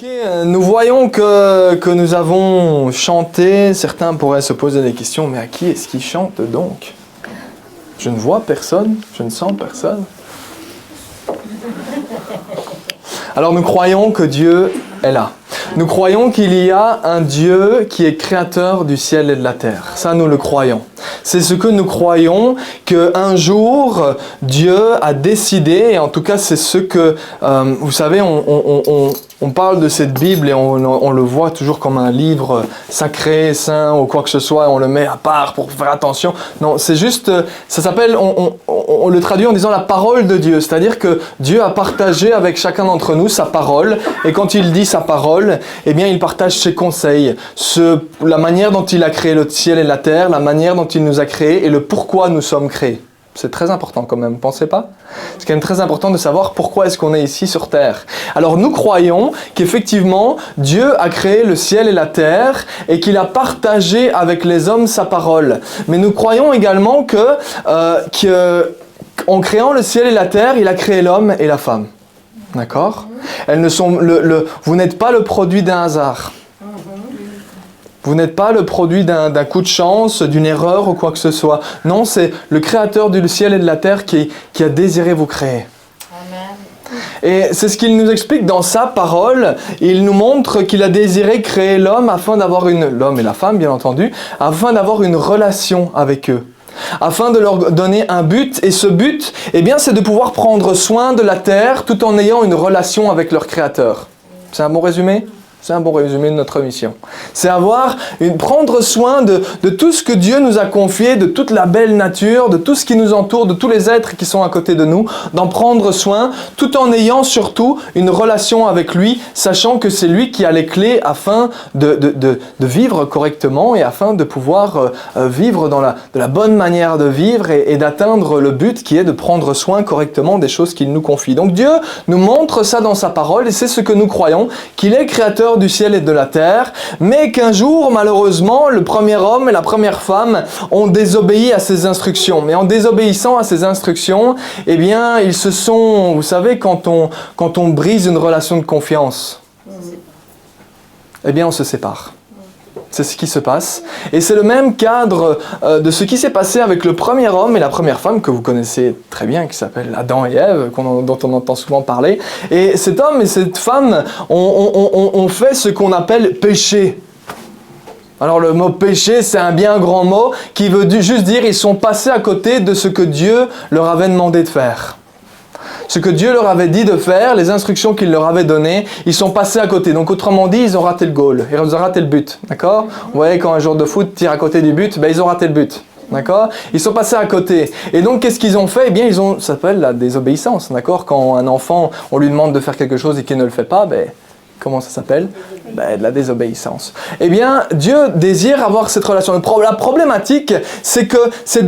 Ok, nous voyons que nous avons chanté. Certains pourraient se poser des questions, mais à qui est-ce qui chante donc? Je ne vois personne, je ne sens personne. Alors nous croyons que Dieu est là. Nous croyons qu'il y a un Dieu qui est créateur du ciel et de la terre. Ça, nous le croyons. C'est ce que nous croyons, qu'un jour, Dieu a décidé, et en tout cas, c'est ce que, vous savez, on parle de cette Bible et on le voit toujours comme un livre sacré, saint ou quoi que ce soit, on le met à part pour faire attention. Non, c'est juste, ça s'appelle, on le traduit en disant la parole de Dieu, c'est-à-dire que Dieu a partagé avec chacun d'entre nous sa parole, et quand il dit sa parole, eh bien il partage ses conseils, la manière dont il a créé le ciel et la terre, la manière dont il nous a créés et le pourquoi nous sommes créés. C'est très important quand même, pensez pas? C'est quand même très important de savoir pourquoi est-ce qu'on est ici sur terre. Alors nous croyons qu'effectivement Dieu a créé le ciel et la terre et qu'il a partagé avec les hommes sa parole. Mais nous croyons également en créant le ciel et la terre, il a créé l'homme et la femme. D'accord? Vous n'êtes pas le produit d'un hasard. Vous n'êtes pas le produit d'un coup de chance, d'une erreur ou quoi que ce soit. Non, c'est le créateur du ciel et de la terre qui a désiré vous créer. Amen. Et c'est ce qu'il nous explique dans sa parole. Il nous montre qu'il a désiré créer l'homme l'homme et la femme bien entendu, afin d'avoir une relation avec eux. Afin de leur donner un but, et ce but, eh bien, c'est de pouvoir prendre soin de la terre tout en ayant une relation avec leur créateur. C'est un bon résumé ? C'est un bon résumé de notre mission. C'est prendre soin de tout ce que Dieu nous a confié, de toute la belle nature, de tout ce qui nous entoure, de tous les êtres qui sont à côté de nous, d'en prendre soin, tout en ayant surtout une relation avec lui, sachant que c'est lui qui a les clés afin de vivre correctement et afin de pouvoir vivre de la bonne manière de vivre et d'atteindre le but qui est de prendre soin correctement des choses qu'il nous confie. Donc Dieu nous montre ça dans sa parole et c'est ce que nous croyons, qu'il est créateur du ciel et de la terre, mais qu'un jour, malheureusement, le premier homme et la première femme ont désobéi à ses instructions. Mais en désobéissant à ses instructions, eh bien, ils se sont, vous savez, quand on brise une relation de confiance, eh bien, on se sépare. C'est ce qui se passe. Et c'est le même cadre de ce qui s'est passé avec le premier homme et la première femme que vous connaissez très bien, qui s'appelle Adam et Ève, dont on entend souvent parler. Et cet homme et cette femme ont fait ce qu'on appelle péché. Alors le mot péché, c'est un bien grand mot qui veut juste dire ils sont passés à côté de ce que Dieu leur avait demandé de faire. Ce que Dieu leur avait dit de faire, les instructions qu'il leur avait données, ils sont passés à côté. Donc autrement dit, ils ont raté le goal, ils ont raté le but, d'accord? Vous voyez, quand un joueur de foot tire à côté du but, ils ont raté le but, d'accord? Ils sont passés à côté. Et donc qu'est-ce qu'ils ont fait? Eh bien, ça s'appelle la désobéissance, d'accord? Quand un enfant, on lui demande de faire quelque chose et qu'il ne le fait pas, comment ça s'appelle? De la désobéissance. Eh bien, Dieu désire avoir cette relation. La problématique, c'est que cette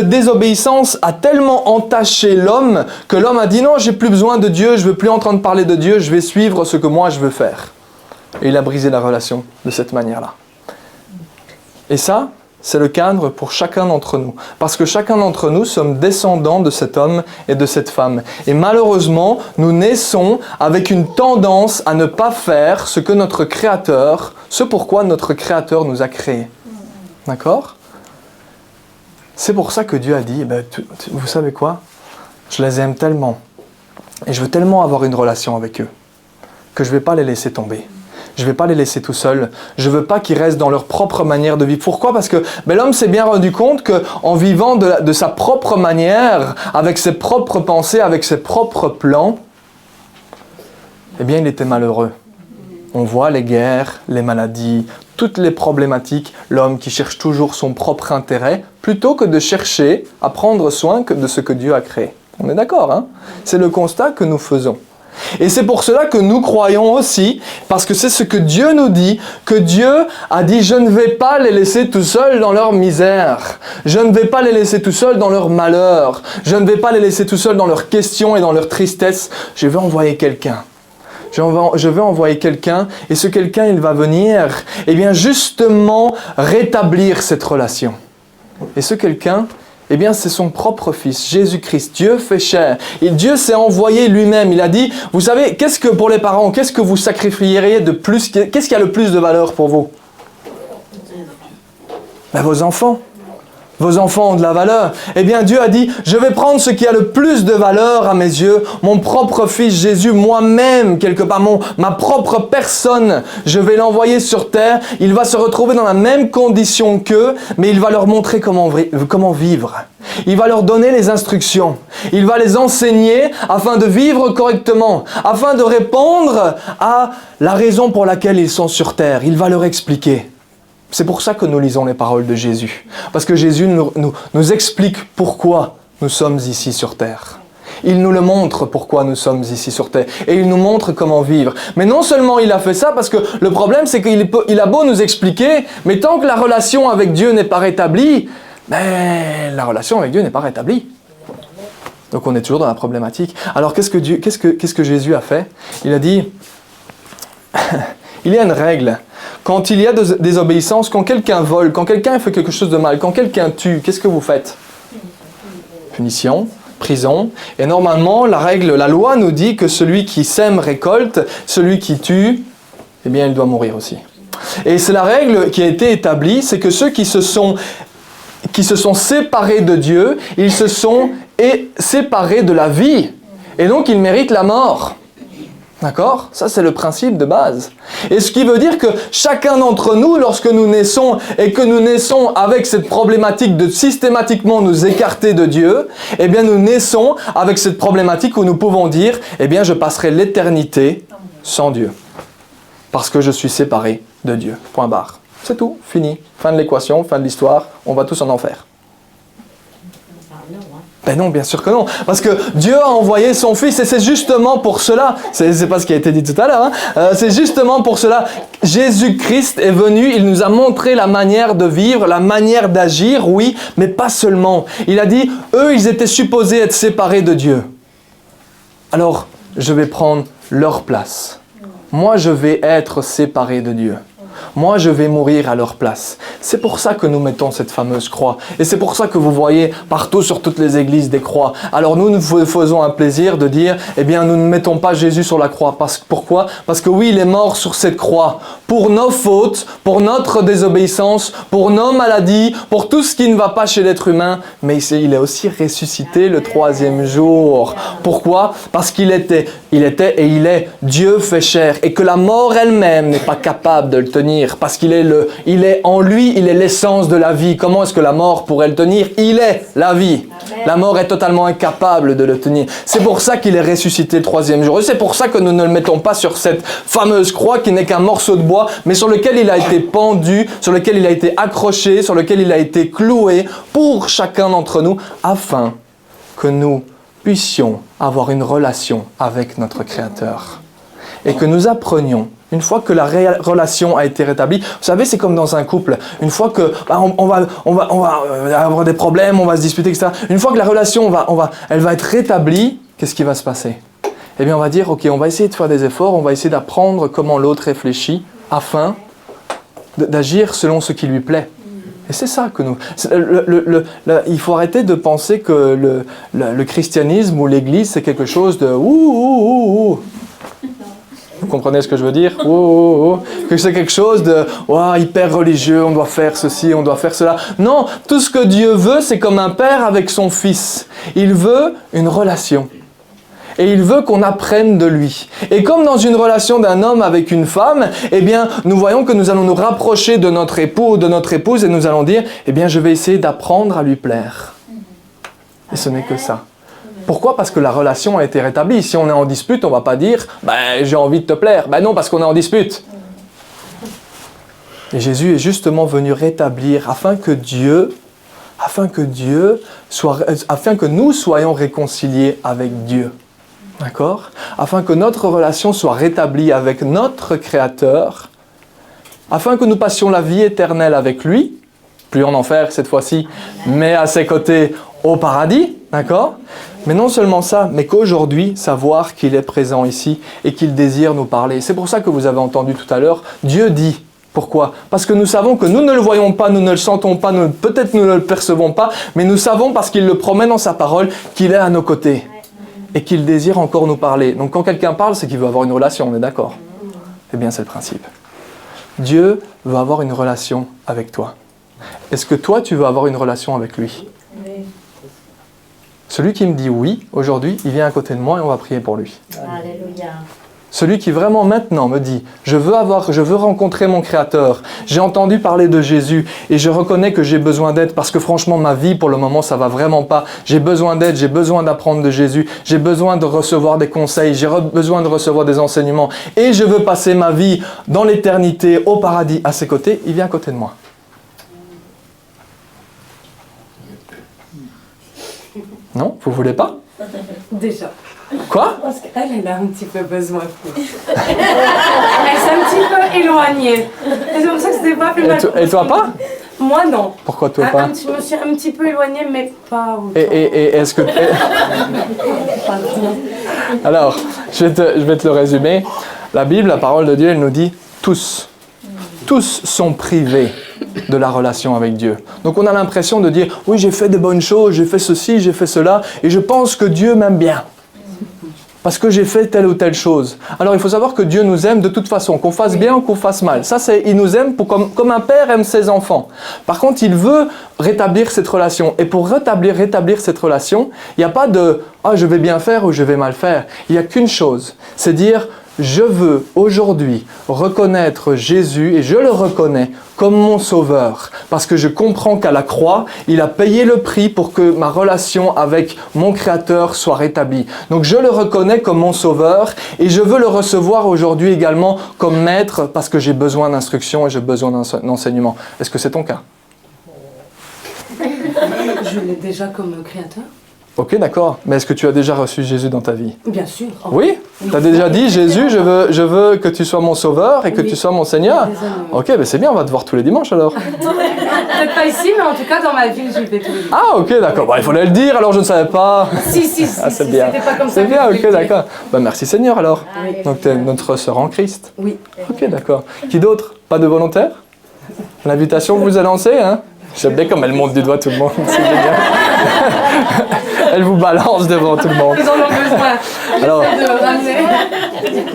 désobéissance a tellement entaché l'homme que l'homme a dit non, j'ai plus besoin de Dieu, je ne veux plus entendre parler de Dieu, je vais suivre ce que moi je veux faire. Et il a brisé la relation de cette manière-là. Et ça, c'est le cadre pour chacun d'entre nous. Parce que chacun d'entre nous sommes descendants de cet homme et de cette femme. Et malheureusement, nous naissons avec une tendance à ne pas faire ce que notre Créateur, ce pourquoi notre Créateur nous a créés. D'accord? C'est pour ça que Dieu a dit, vous savez quoi? Je les aime tellement. Et je veux tellement avoir une relation avec eux que je ne vais pas les laisser tomber. Je ne vais pas les laisser tout seuls. Je ne veux pas qu'ils restent dans leur propre manière de vivre. Pourquoi? Parce que l'homme s'est bien rendu compte qu'en vivant de sa propre manière, avec ses propres pensées, avec ses propres plans, eh bien, il était malheureux. On voit les guerres, les maladies, toutes les problématiques, l'homme qui cherche toujours son propre intérêt, plutôt que de chercher à prendre soin de ce que Dieu a créé. On est d'accord, hein? C'est le constat que nous faisons. Et c'est pour cela que nous croyons aussi, parce que c'est ce que Dieu nous dit, que Dieu a dit « Je ne vais pas les laisser tout seuls dans leur misère. Je ne vais pas les laisser tout seuls dans leur malheur. Je ne vais pas les laisser tout seuls dans leurs questions et dans leur tristesse. Je vais envoyer quelqu'un. Je vais envoyer quelqu'un, et ce quelqu'un, il va venir, eh bien justement, rétablir cette relation. Et ce quelqu'un, Eh bien, c'est son propre Fils, Jésus-Christ. Dieu fait chair. Et Dieu s'est envoyé lui-même. Il a dit, vous savez, qu'est-ce que pour les parents, qu'est-ce que vous sacrifieriez de plus, qu'est-ce qui a le plus de valeur pour vous? Ben, vos enfants. Vos enfants ont de la valeur. Eh bien, Dieu a dit, je vais prendre ce qui a le plus de valeur à mes yeux, mon propre Fils Jésus, moi-même, quelque part, ma propre personne. Je vais l'envoyer sur terre. Il va se retrouver dans la même condition qu'eux, mais il va leur montrer comment vivre. Il va leur donner les instructions. Il va les enseigner afin de vivre correctement, afin de répondre à la raison pour laquelle ils sont sur terre. Il va leur expliquer. C'est pour ça que nous lisons les paroles de Jésus. Parce que Jésus nous explique pourquoi nous sommes ici sur terre. Il nous le montre pourquoi nous sommes ici sur terre. Et il nous montre comment vivre. Mais non seulement il a fait ça, parce que le problème c'est qu'il a beau nous expliquer, mais tant que la relation avec Dieu n'est pas rétablie, la relation avec Dieu n'est pas rétablie. Donc on est toujours dans la problématique. Alors qu'est-ce que Jésus a fait? Il a dit, il y a une règle. Quand il y a des désobéissance, quand quelqu'un vole, quand quelqu'un fait quelque chose de mal, quand quelqu'un tue, qu'est-ce que vous faites? Punition, prison. Et normalement, la loi nous dit que celui qui sème récolte, celui qui tue, eh bien, il doit mourir aussi. Et c'est la règle qui a été établie, c'est que ceux qui se sont séparés de Dieu, ils se sont séparés de la vie. Et donc, ils méritent la mort. D'accord? Ça, c'est le principe de base. Et ce qui veut dire que chacun d'entre nous, lorsque nous naissons et que nous naissons avec cette problématique de systématiquement nous écarter de Dieu, eh bien, nous naissons avec cette problématique où nous pouvons dire, eh bien, je passerai l'éternité sans Dieu. Parce que je suis séparé de Dieu. Point barre. C'est tout. Fini. Fin de l'équation, fin de l'histoire. On va tous en enfer. Ben non, bien sûr que non. Parce que Dieu a envoyé son Fils et c'est justement pour cela, c'est pas ce qui a été dit tout à l'heure, c'est justement pour cela, Jésus-Christ est venu, il nous a montré la manière de vivre, la manière d'agir, oui, mais pas seulement. Il a dit, eux, ils étaient supposés être séparés de Dieu. Alors, je vais prendre leur place. Moi, je vais être séparé de Dieu. Moi, je vais mourir à leur place. C'est pour ça que nous mettons cette fameuse croix. Et c'est pour ça que vous voyez partout sur toutes les églises des croix. Alors nous faisons un plaisir de dire, eh bien, nous ne mettons pas Jésus sur la croix. Pourquoi? Parce que oui, il est mort sur cette croix pour nos fautes, pour notre désobéissance, pour nos maladies, pour tout ce qui ne va pas chez l'être humain. Mais il est aussi ressuscité le 3e jour. Pourquoi? Parce qu'il était et il est Dieu fait chair. Et que la mort elle-même n'est pas capable de le tenir. Parce qu'il est en lui, il est l'essence de la vie. Comment est-ce que la mort pourrait le tenir? Il est la vie. Amen. La mort est totalement incapable de le tenir. C'est pour ça qu'il est ressuscité le 3e jour. Et c'est pour ça que nous ne le mettons pas sur cette fameuse croix qui n'est qu'un morceau de bois, mais sur lequel il a été pendu, sur lequel il a été accroché, sur lequel il a été cloué pour chacun d'entre nous, afin que nous puissions avoir une relation avec notre Créateur. Et que nous apprenions, une fois que la relation a été rétablie, vous savez, c'est comme dans un couple. Une fois que on va avoir des problèmes, on va se disputer, etc. Une fois que la relation elle va être rétablie, qu'est-ce qui va se passer? Eh bien, on va dire, ok, on va essayer de faire des efforts, on va essayer d'apprendre comment l'autre réfléchit, afin d'agir selon ce qui lui plaît. Et c'est ça que nous... il faut arrêter de penser que le christianisme ou l'Église, c'est quelque chose de... Vous comprenez ce que je veux dire? Que c'est quelque chose de hyper religieux, on doit faire ceci, on doit faire cela. Non, tout ce que Dieu veut, c'est comme un père avec son fils. Il veut une relation. Et il veut qu'on apprenne de lui. Et comme dans une relation d'un homme avec une femme, eh bien, nous voyons que nous allons nous rapprocher de notre époux ou de notre épouse et nous allons dire, eh bien, je vais essayer d'apprendre à lui plaire. Et ce n'est que ça. Pourquoi? Parce que la relation a été rétablie. Si on est en dispute, on ne va pas dire « j'ai envie de te plaire ». Non, parce qu'on est en dispute. Et Jésus est justement venu rétablir afin que nous soyons réconciliés avec Dieu. D'accord? Afin que notre relation soit rétablie avec notre Créateur, afin que nous passions la vie éternelle avec lui, plus en enfer cette fois-ci, mais à ses côtés au paradis, d'accord? Mais non seulement ça, mais qu'aujourd'hui, savoir qu'il est présent ici et qu'il désire nous parler. C'est pour ça que vous avez entendu tout à l'heure, Dieu dit, Pourquoi? Parce que nous savons que nous ne le voyons pas, nous ne le sentons pas, peut-être nous ne le percevons pas, mais nous savons parce qu'il le promet dans sa parole qu'il est à nos côtés et qu'il désire encore nous parler. Donc quand quelqu'un parle, c'est qu'il veut avoir une relation, on est d'accord? Eh bien, c'est le principe. Dieu veut avoir une relation avec toi. Est-ce que toi, tu veux avoir une relation avec lui? Oui. Celui qui me dit oui, aujourd'hui, il vient à côté de moi et on va prier pour lui. Alléluia. Celui qui vraiment maintenant me dit, je veux rencontrer mon Créateur, j'ai entendu parler de Jésus et je reconnais que j'ai besoin d'aide parce que franchement ma vie pour le moment ça va vraiment pas, j'ai besoin d'aide, j'ai besoin d'apprendre de Jésus, j'ai besoin de recevoir des conseils, j'ai besoin de recevoir des enseignements et je veux passer ma vie dans l'éternité, au paradis, à ses côtés, il vient à côté de moi. Non, vous voulez pas? Déjà. Quoi? Parce qu'elle a un petit peu besoin. Elle s'est un petit peu éloignée. Et c'est pour ça que c'était pas plus mal. Et toi pas? Moi non. Pourquoi toi pas? Je me suis un petit peu éloignée, mais pas autant. Et est-ce que... Alors, je vais te le résumer. La Bible, la parole de Dieu, elle nous dit tous sont privés de la relation avec Dieu. Donc on a l'impression de dire, oui, j'ai fait de bonnes choses, j'ai fait ceci, j'ai fait cela, et je pense que Dieu m'aime bien. Parce que j'ai fait telle ou telle chose. Alors il faut savoir que Dieu nous aime de toute façon, qu'on fasse bien ou qu'on fasse mal. Ça, il nous aime comme un père aime ses enfants. Par contre, il veut rétablir cette relation. Et pour rétablir cette relation, il n'y a pas de « Ah, je vais bien faire ou je vais mal faire ». Il n'y a qu'une chose, c'est dire « Je veux aujourd'hui reconnaître Jésus et je le reconnais comme mon sauveur parce que je comprends qu'à la croix, il a payé le prix pour que ma relation avec mon Créateur soit rétablie. Donc je le reconnais comme mon sauveur et je veux le recevoir aujourd'hui également comme maître parce que j'ai besoin d'instruction et j'ai besoin d'enseignement. Est-ce que c'est ton cas? Je l'ai déjà comme créateur. Ok, d'accord. Mais est-ce que tu as déjà reçu Jésus dans ta vie? Bien sûr. Oh. Oui? Tu as déjà dit, Jésus, je veux que tu sois mon sauveur et que tu sois mon Seigneur? Ok, ben c'est bien, on va te voir tous les dimanches alors. Peut-être pas ici, mais en tout cas dans ma ville, je le fais tous les dimanches. Ah, ok, d'accord. Bon, il fallait le dire, alors je ne savais pas. Si, Ah, c'est bien. C'était pas comme ça. C'est bien, que je ok, voulais le d'accord. Ben, merci Seigneur alors. Oui. Donc tu es notre sœur en Christ. dire. Oui. Ok, d'accord. Qui d'autre? Pas de volontaire? L'invitation vous a lancée, hein? J'aime bien comme elle monte du doigt tout le monde. C'est génial. Elle vous balance devant tout le monde. Ils en ont besoin. Alors, J'essaie de ramener.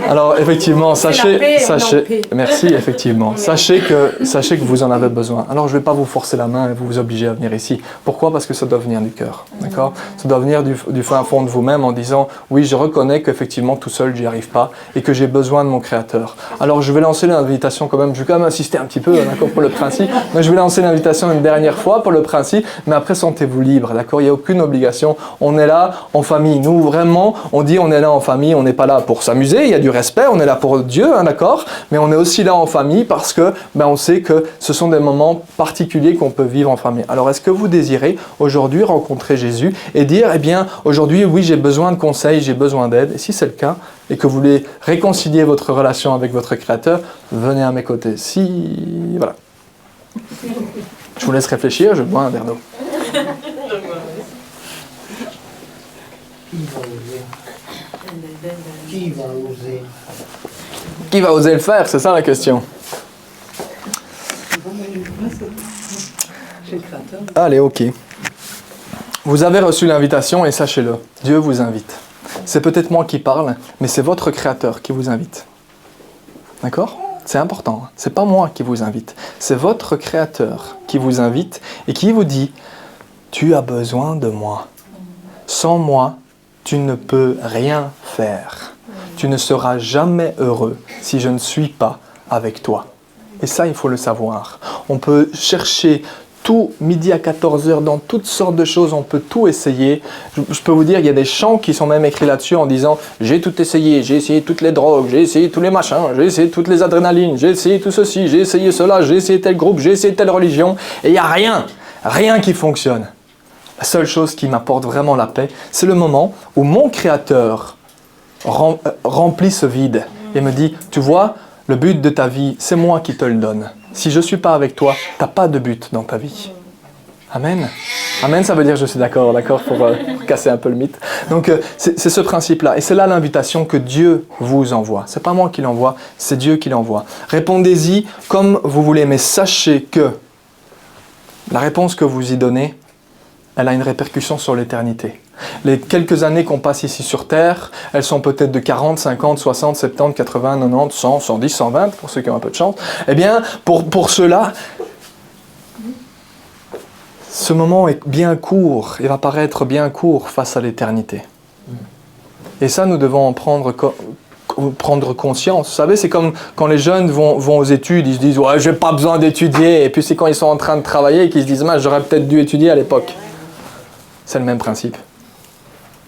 Alors effectivement, C'est la sachez, paix, on est en paix. merci effectivement, sachez que vous en avez besoin. Alors je ne vais pas vous forcer la main et vous obliger à venir ici. Pourquoi? Parce que ça doit venir du cœur, d'accord? Ça doit venir du fin fond de vous-même en disant, oui, je reconnais qu'effectivement tout seul j'y arrive pas et que j'ai besoin de mon Créateur. Alors je vais lancer l'invitation quand même, je vais quand même insister un petit peu, d'accord, pour le principe. Donc je vais lancer l'invitation une dernière fois pour le principe, mais après sentez-vous libre, d'accord? Il n'y a aucune obligation. On est là en famille. Nous vraiment, on dit on est là en famille, on n'est pas là pour s'amuser. Il y a du respect, on est là pour Dieu, hein, d'accord? Mais on est aussi là en famille parce que on sait que ce sont des moments particuliers qu'on peut vivre en famille. Alors est-ce que vous désirez aujourd'hui rencontrer Jésus et dire, eh bien, aujourd'hui, oui, j'ai besoin de conseils, j'ai besoin d'aide. Et si c'est le cas, et que vous voulez réconcilier votre relation avec votre Créateur, venez à mes côtés. Voilà. Je vous laisse réfléchir, je bois un verre d'eau. Qui va oser? Qui va oser le faire? C'est ça la question. Allez, ok. Vous avez reçu l'invitation et sachez-le, Dieu vous invite. C'est peut-être moi qui parle, mais c'est votre Créateur qui vous invite. D'accord? C'est important. C'est pas moi qui vous invite. C'est votre Créateur qui vous invite et qui vous dit « Tu as besoin de moi. Sans moi, tu ne peux rien faire. Tu ne seras jamais heureux si je ne suis pas avec toi. » Et ça, il faut le savoir. On peut chercher tout midi à 14h dans toutes sortes de choses, on peut tout essayer. Je peux vous dire, il y a des chants qui sont même écrits là-dessus en disant « J'ai tout essayé, j'ai essayé toutes les drogues, j'ai essayé tous les machins, j'ai essayé toutes les adrénalines, j'ai essayé tout ceci, j'ai essayé cela, j'ai essayé tel groupe, j'ai essayé telle religion. » Et il n'y a rien qui fonctionne. La seule chose qui m'apporte vraiment la paix, c'est le moment où mon Créateur remplit ce vide et me dit « Tu vois, le but de ta vie, c'est moi qui te le donne. Si je ne suis pas avec toi, tu n'as pas de but dans ta vie. » Amen. Amen, ça veut dire je suis d'accord, pour casser un peu le mythe. Donc c'est ce principe-là. Et c'est là l'invitation que Dieu vous envoie. C'est pas moi qui l'envoie, c'est Dieu qui l'envoie. Répondez-y comme vous voulez, mais sachez que la réponse que vous y donnez, elle a une répercussion sur l'éternité. Les quelques années qu'on passe ici sur Terre, elles sont peut-être de 40, 50, 60, 70, 80, 90, 100, 110, 120, pour ceux qui ont un peu de chance. Eh bien, pour ceux-là, ce moment est bien court, il va paraître bien court face à l'éternité. Et ça, nous devons en prendre conscience. Vous savez, c'est comme quand les jeunes vont aux études, ils se disent « Ouais, j'ai pas besoin d'étudier ». Et puis c'est quand ils sont en train de travailler et qu'ils se disent « J'aurais peut-être dû étudier à l'époque ». C'est le même principe.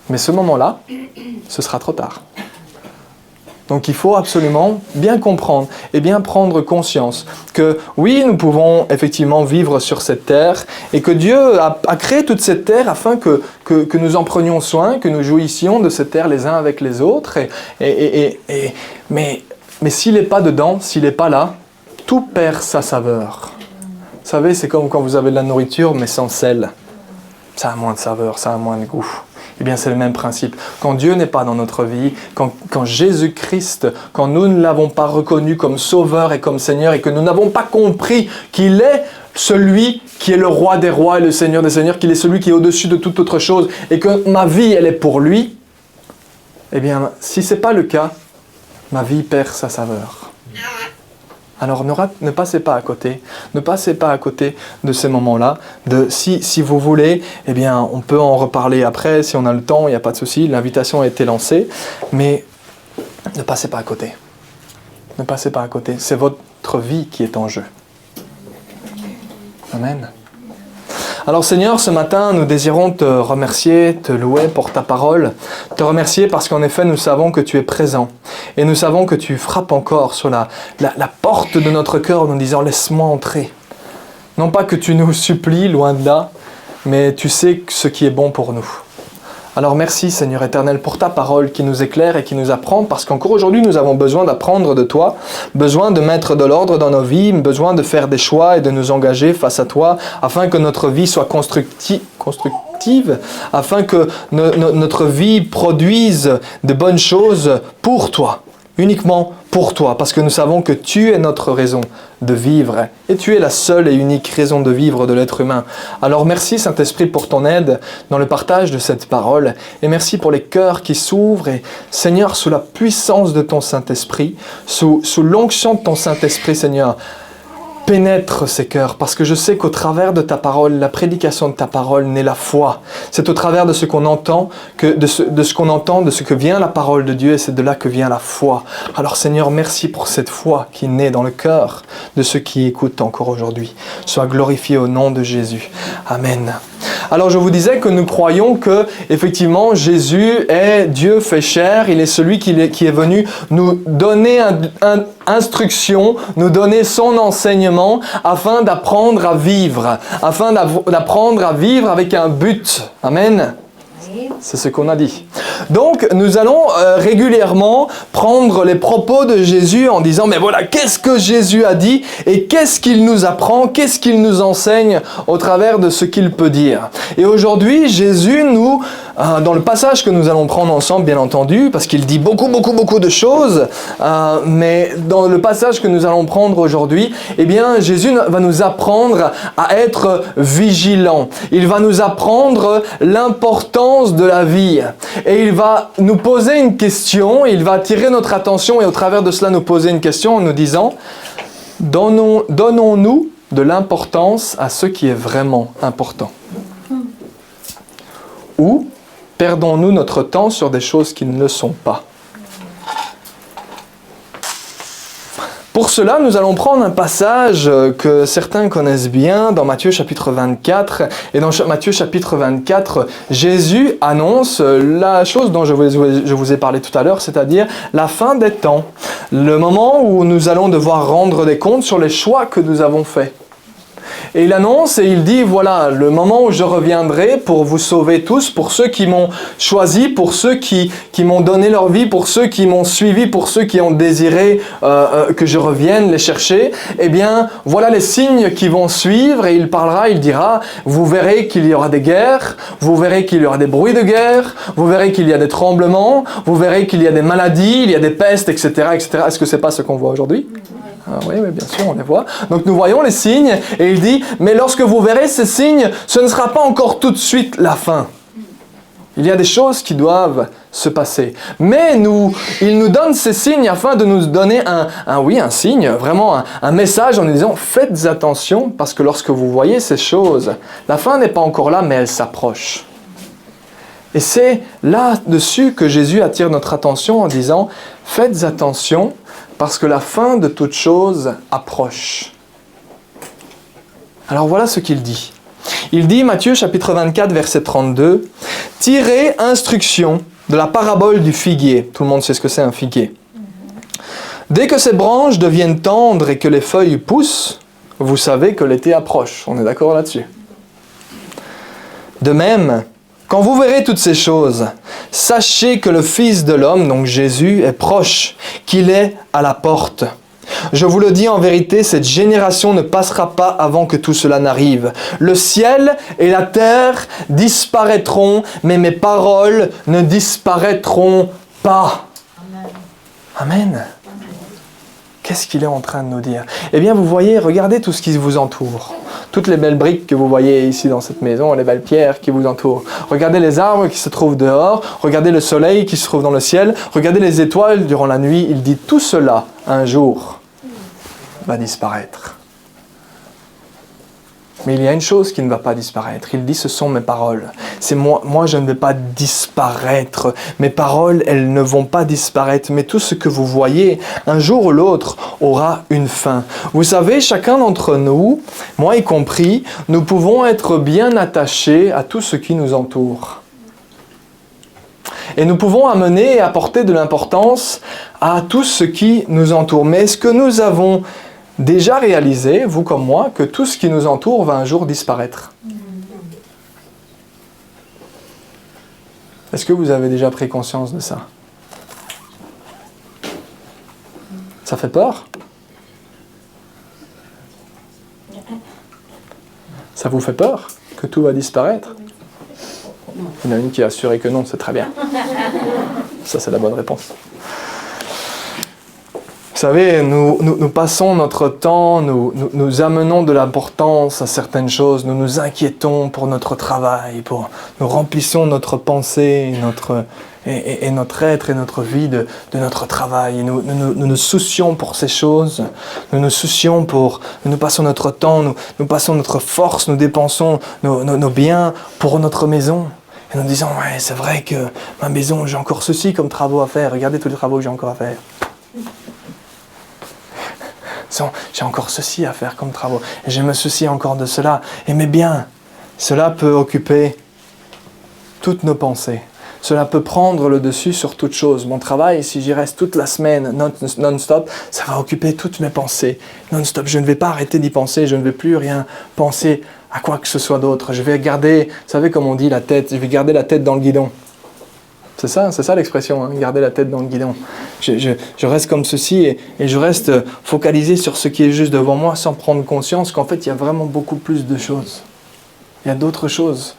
Mais ce moment-là, ce sera trop tard. Donc il faut absolument bien comprendre et bien prendre conscience que oui, nous pouvons effectivement vivre sur cette terre et que Dieu a créé toute cette terre afin que nous en prenions soin, que nous jouissions de cette terre les uns avec les autres. Mais s'il n'est pas dedans, s'il n'est pas là, tout perd sa saveur. Vous savez, c'est comme quand vous avez de la nourriture mais sans sel. Ça a moins de saveur, ça a moins de goût. Eh bien, c'est le même principe. Quand Dieu n'est pas dans notre vie, quand Jésus-Christ, quand nous ne l'avons pas reconnu comme Sauveur et comme Seigneur et que nous n'avons pas compris qu'il est celui qui est le Roi des rois et le Seigneur des seigneurs, qu'il est celui qui est au-dessus de toute autre chose et que ma vie, elle est pour lui, eh bien, si ce n'est pas le cas, ma vie perd sa saveur. Alors ne passez pas à côté, ne passez pas à côté de ces moments-là. Si vous voulez, eh bien, on peut en reparler après, si on a le temps, il n'y a pas de souci, l'invitation a été lancée, mais ne passez pas à côté. Ne passez pas à côté, c'est votre vie qui est en jeu. Amen. Alors Seigneur, ce matin, nous désirons te remercier, te louer pour ta parole, te remercier parce qu'en effet, nous savons que tu es présent et nous savons que tu frappes encore sur la porte de notre cœur en nous disant « Laisse-moi entrer ». Non pas que tu nous supplies, loin de là, mais tu sais ce qui est bon pour nous. Alors merci Seigneur éternel pour ta parole qui nous éclaire et qui nous apprend, parce qu'encore aujourd'hui nous avons besoin d'apprendre de toi, besoin de mettre de l'ordre dans nos vies, besoin de faire des choix et de nous engager face à toi, afin que notre vie soit constructive, afin que notre vie produise de bonnes choses pour toi, uniquement pour toi, parce que nous savons que tu es notre raison de vivre et tu es la seule et unique raison de vivre de l'être humain. Alors merci Saint-Esprit pour ton aide dans le partage de cette parole et merci pour les cœurs qui s'ouvrent et Seigneur, sous la puissance de ton Saint-Esprit, sous l'onction de ton Saint-Esprit, Seigneur, pénètre ces cœurs, parce que je sais qu'au travers de ta parole, la prédication de ta parole naît la foi. C'est au travers de ce qu'on entend, de ce que vient la parole de Dieu, et c'est de là que vient la foi. Alors Seigneur, merci pour cette foi qui naît dans le cœur de ceux qui écoutent encore aujourd'hui. Sois glorifié au nom de Jésus. Amen. Alors je vous disais que nous croyons que effectivement Jésus est Dieu fait chair, il est celui qui est venu nous donner instruction, nous donner son enseignement afin d'apprendre à vivre, avec un but. Amen. C'est ce qu'on a dit. Donc, nous allons régulièrement prendre les propos de Jésus en disant, mais voilà, qu'est-ce que Jésus a dit et qu'est-ce qu'il nous apprend, qu'est-ce qu'il nous enseigne au travers de ce qu'il peut dire. Et aujourd'hui, Jésus nous, dans le passage que nous allons prendre ensemble, bien entendu, parce qu'il dit beaucoup de choses, mais dans le passage que nous allons prendre aujourd'hui, eh bien, Jésus va nous apprendre à être vigilants. Il va nous apprendre l'importance de la vie. Et il va nous poser une question, il va attirer notre attention et au travers de cela nous poser une question en nous disant « Donnons-nous de l'importance à ce qui est vraiment important ?» Ou perdons-nous notre temps sur des choses qui ne le sont pas? Pour cela, nous allons prendre un passage que certains connaissent bien dans Matthieu chapitre 24. Et dans Matthieu chapitre 24, Jésus annonce la chose dont je vous ai parlé tout à l'heure, c'est-à-dire la fin des temps. Le moment où nous allons devoir rendre des comptes sur les choix que nous avons faits. Et il annonce et il dit, voilà, le moment où je reviendrai pour vous sauver tous, pour ceux qui m'ont choisi, pour ceux qui m'ont donné leur vie, pour ceux qui m'ont suivi, pour ceux qui ont désiré que je revienne les chercher, eh bien, voilà les signes qui vont suivre. Et il parlera, il dira, vous verrez qu'il y aura des guerres, vous verrez qu'il y aura des bruits de guerre, vous verrez qu'il y a des tremblements, vous verrez qu'il y a des maladies, il y a des pestes, etc., etc. Est-ce que c'est pas ce qu'on voit aujourd'hui? Oui, bien sûr, on les voit. Donc nous voyons les signes, et il dit, mais lorsque vous verrez ces signes, ce ne sera pas encore tout de suite la fin. Il y a des choses qui doivent se passer. Mais il nous donne ces signes afin de nous donner un signe, vraiment un message en nous disant, faites attention, parce que lorsque vous voyez ces choses, la fin n'est pas encore là, mais elle s'approche. Et c'est là-dessus que Jésus attire notre attention en disant, faites attention, parce que la fin de toute chose approche. Alors voilà ce qu'il dit. Il dit, Matthieu chapitre 24, verset 32, « Tirez instruction de la parabole du figuier. » Tout le monde sait ce que c'est un figuier. « Dès que ses branches deviennent tendres et que les feuilles poussent, vous savez que l'été approche. » On est d'accord là-dessus. De même, quand vous verrez toutes ces choses, sachez que le Fils de l'homme, donc Jésus, est proche, qu'il est à la porte. Je vous le dis en vérité, cette génération ne passera pas avant que tout cela n'arrive. Le ciel et la terre disparaîtront, mais mes paroles ne disparaîtront pas. Amen. Qu'est-ce qu'il est en train de nous dire? Eh bien, vous voyez, regardez tout ce qui vous entoure. Toutes les belles briques que vous voyez ici dans cette maison, les belles pierres qui vous entourent. Regardez les arbres qui se trouvent dehors, regardez le soleil qui se trouve dans le ciel, regardez les étoiles durant la nuit. Il dit tout cela, un jour, va disparaître. Mais il y a une chose qui ne va pas disparaître. Il dit, ce sont mes paroles. C'est moi, je ne vais pas disparaître. Mes paroles, elles ne vont pas disparaître. Mais tout ce que vous voyez, un jour ou l'autre, aura une fin. Vous savez, chacun d'entre nous, moi y compris, nous pouvons être bien attachés à tout ce qui nous entoure. Et nous pouvons amener et apporter de l'importance à tout ce qui nous entoure. Mais est-ce que nous avons déjà réalisé, vous comme moi, que tout ce qui nous entoure va un jour disparaître? Est-ce que vous avez déjà pris conscience de ça? Ça fait peur? Ça vous fait peur que tout va disparaître? Il y en a une qui a assuré que non, c'est très bien. Ça, c'est la bonne réponse. Vous savez, nous passons notre temps, nous amenons de l'importance à certaines choses, nous nous inquiétons pour notre travail, nous remplissons notre pensée, notre être et notre vie de notre travail. Nous nous soucions pour ces choses, nous passons notre temps, nous passons notre force, nous dépensons nos biens pour notre maison. Et nous disons, ouais, c'est vrai que ma maison, j'ai encore ceci comme travaux à faire, regardez tous les travaux que j'ai encore à faire. J'ai encore ceci à faire comme travaux. Et je me soucie encore de cela. Et mais bien, cela peut occuper toutes nos pensées. Cela peut prendre le dessus sur toute chose. Mon travail, si j'y reste toute la semaine non-stop, ça va occuper toutes mes pensées non-stop. Je ne vais pas arrêter d'y penser. Je ne vais plus rien penser à quoi que ce soit d'autre. Je vais garder, vous savez comme on dit, la tête. Je vais garder la tête dans le guidon. C'est ça l'expression, hein, garder la tête dans le guidon. Je reste comme ceci et je reste focalisé sur ce qui est juste devant moi sans prendre conscience qu'en fait, il y a vraiment beaucoup plus de choses. Il y a d'autres choses.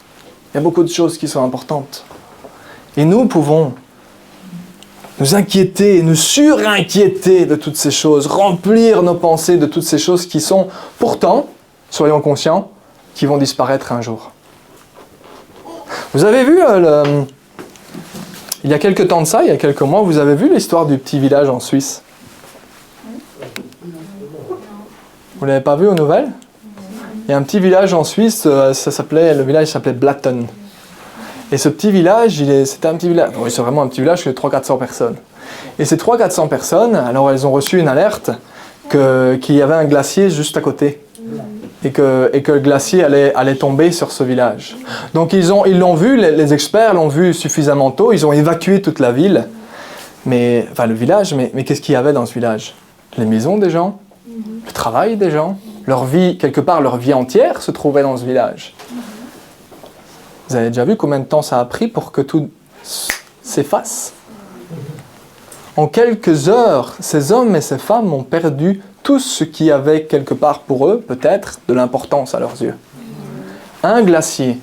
Il y a beaucoup de choses qui sont importantes. Et nous pouvons nous inquiéter, nous surinquiéter de toutes ces choses, remplir nos pensées de toutes ces choses qui sont pourtant, soyons conscients, qui vont disparaître un jour. Vous avez vu il y a quelques temps de ça, il y a quelques mois, vous avez vu l'histoire du petit village en Suisse? Vous ne l'avez pas vu aux nouvelles? Il y a un petit village en Suisse, le village s'appelait Blatten. Et ce petit village, c'était un petit village, oui, c'est vraiment un petit village de 300-400 personnes. Et ces 300-400 personnes, alors elles ont reçu une alerte qu'il y avait un glacier juste à côté. Et que le glacier allait tomber sur ce village. Donc ils l'ont vu, les experts l'ont vu suffisamment tôt, ils ont évacué toute la ville, le village, mais qu'est-ce qu'il y avait dans ce village? Les maisons des gens, le travail des gens, Leur vie, quelque part, leur vie entière se trouvait dans ce village. Vous avez déjà vu combien de temps ça a pris pour que tout s'efface? En quelques heures, ces hommes et ces femmes ont perdu tout ce qui avait quelque part pour eux, peut-être, de l'importance à leurs yeux. Un glacier,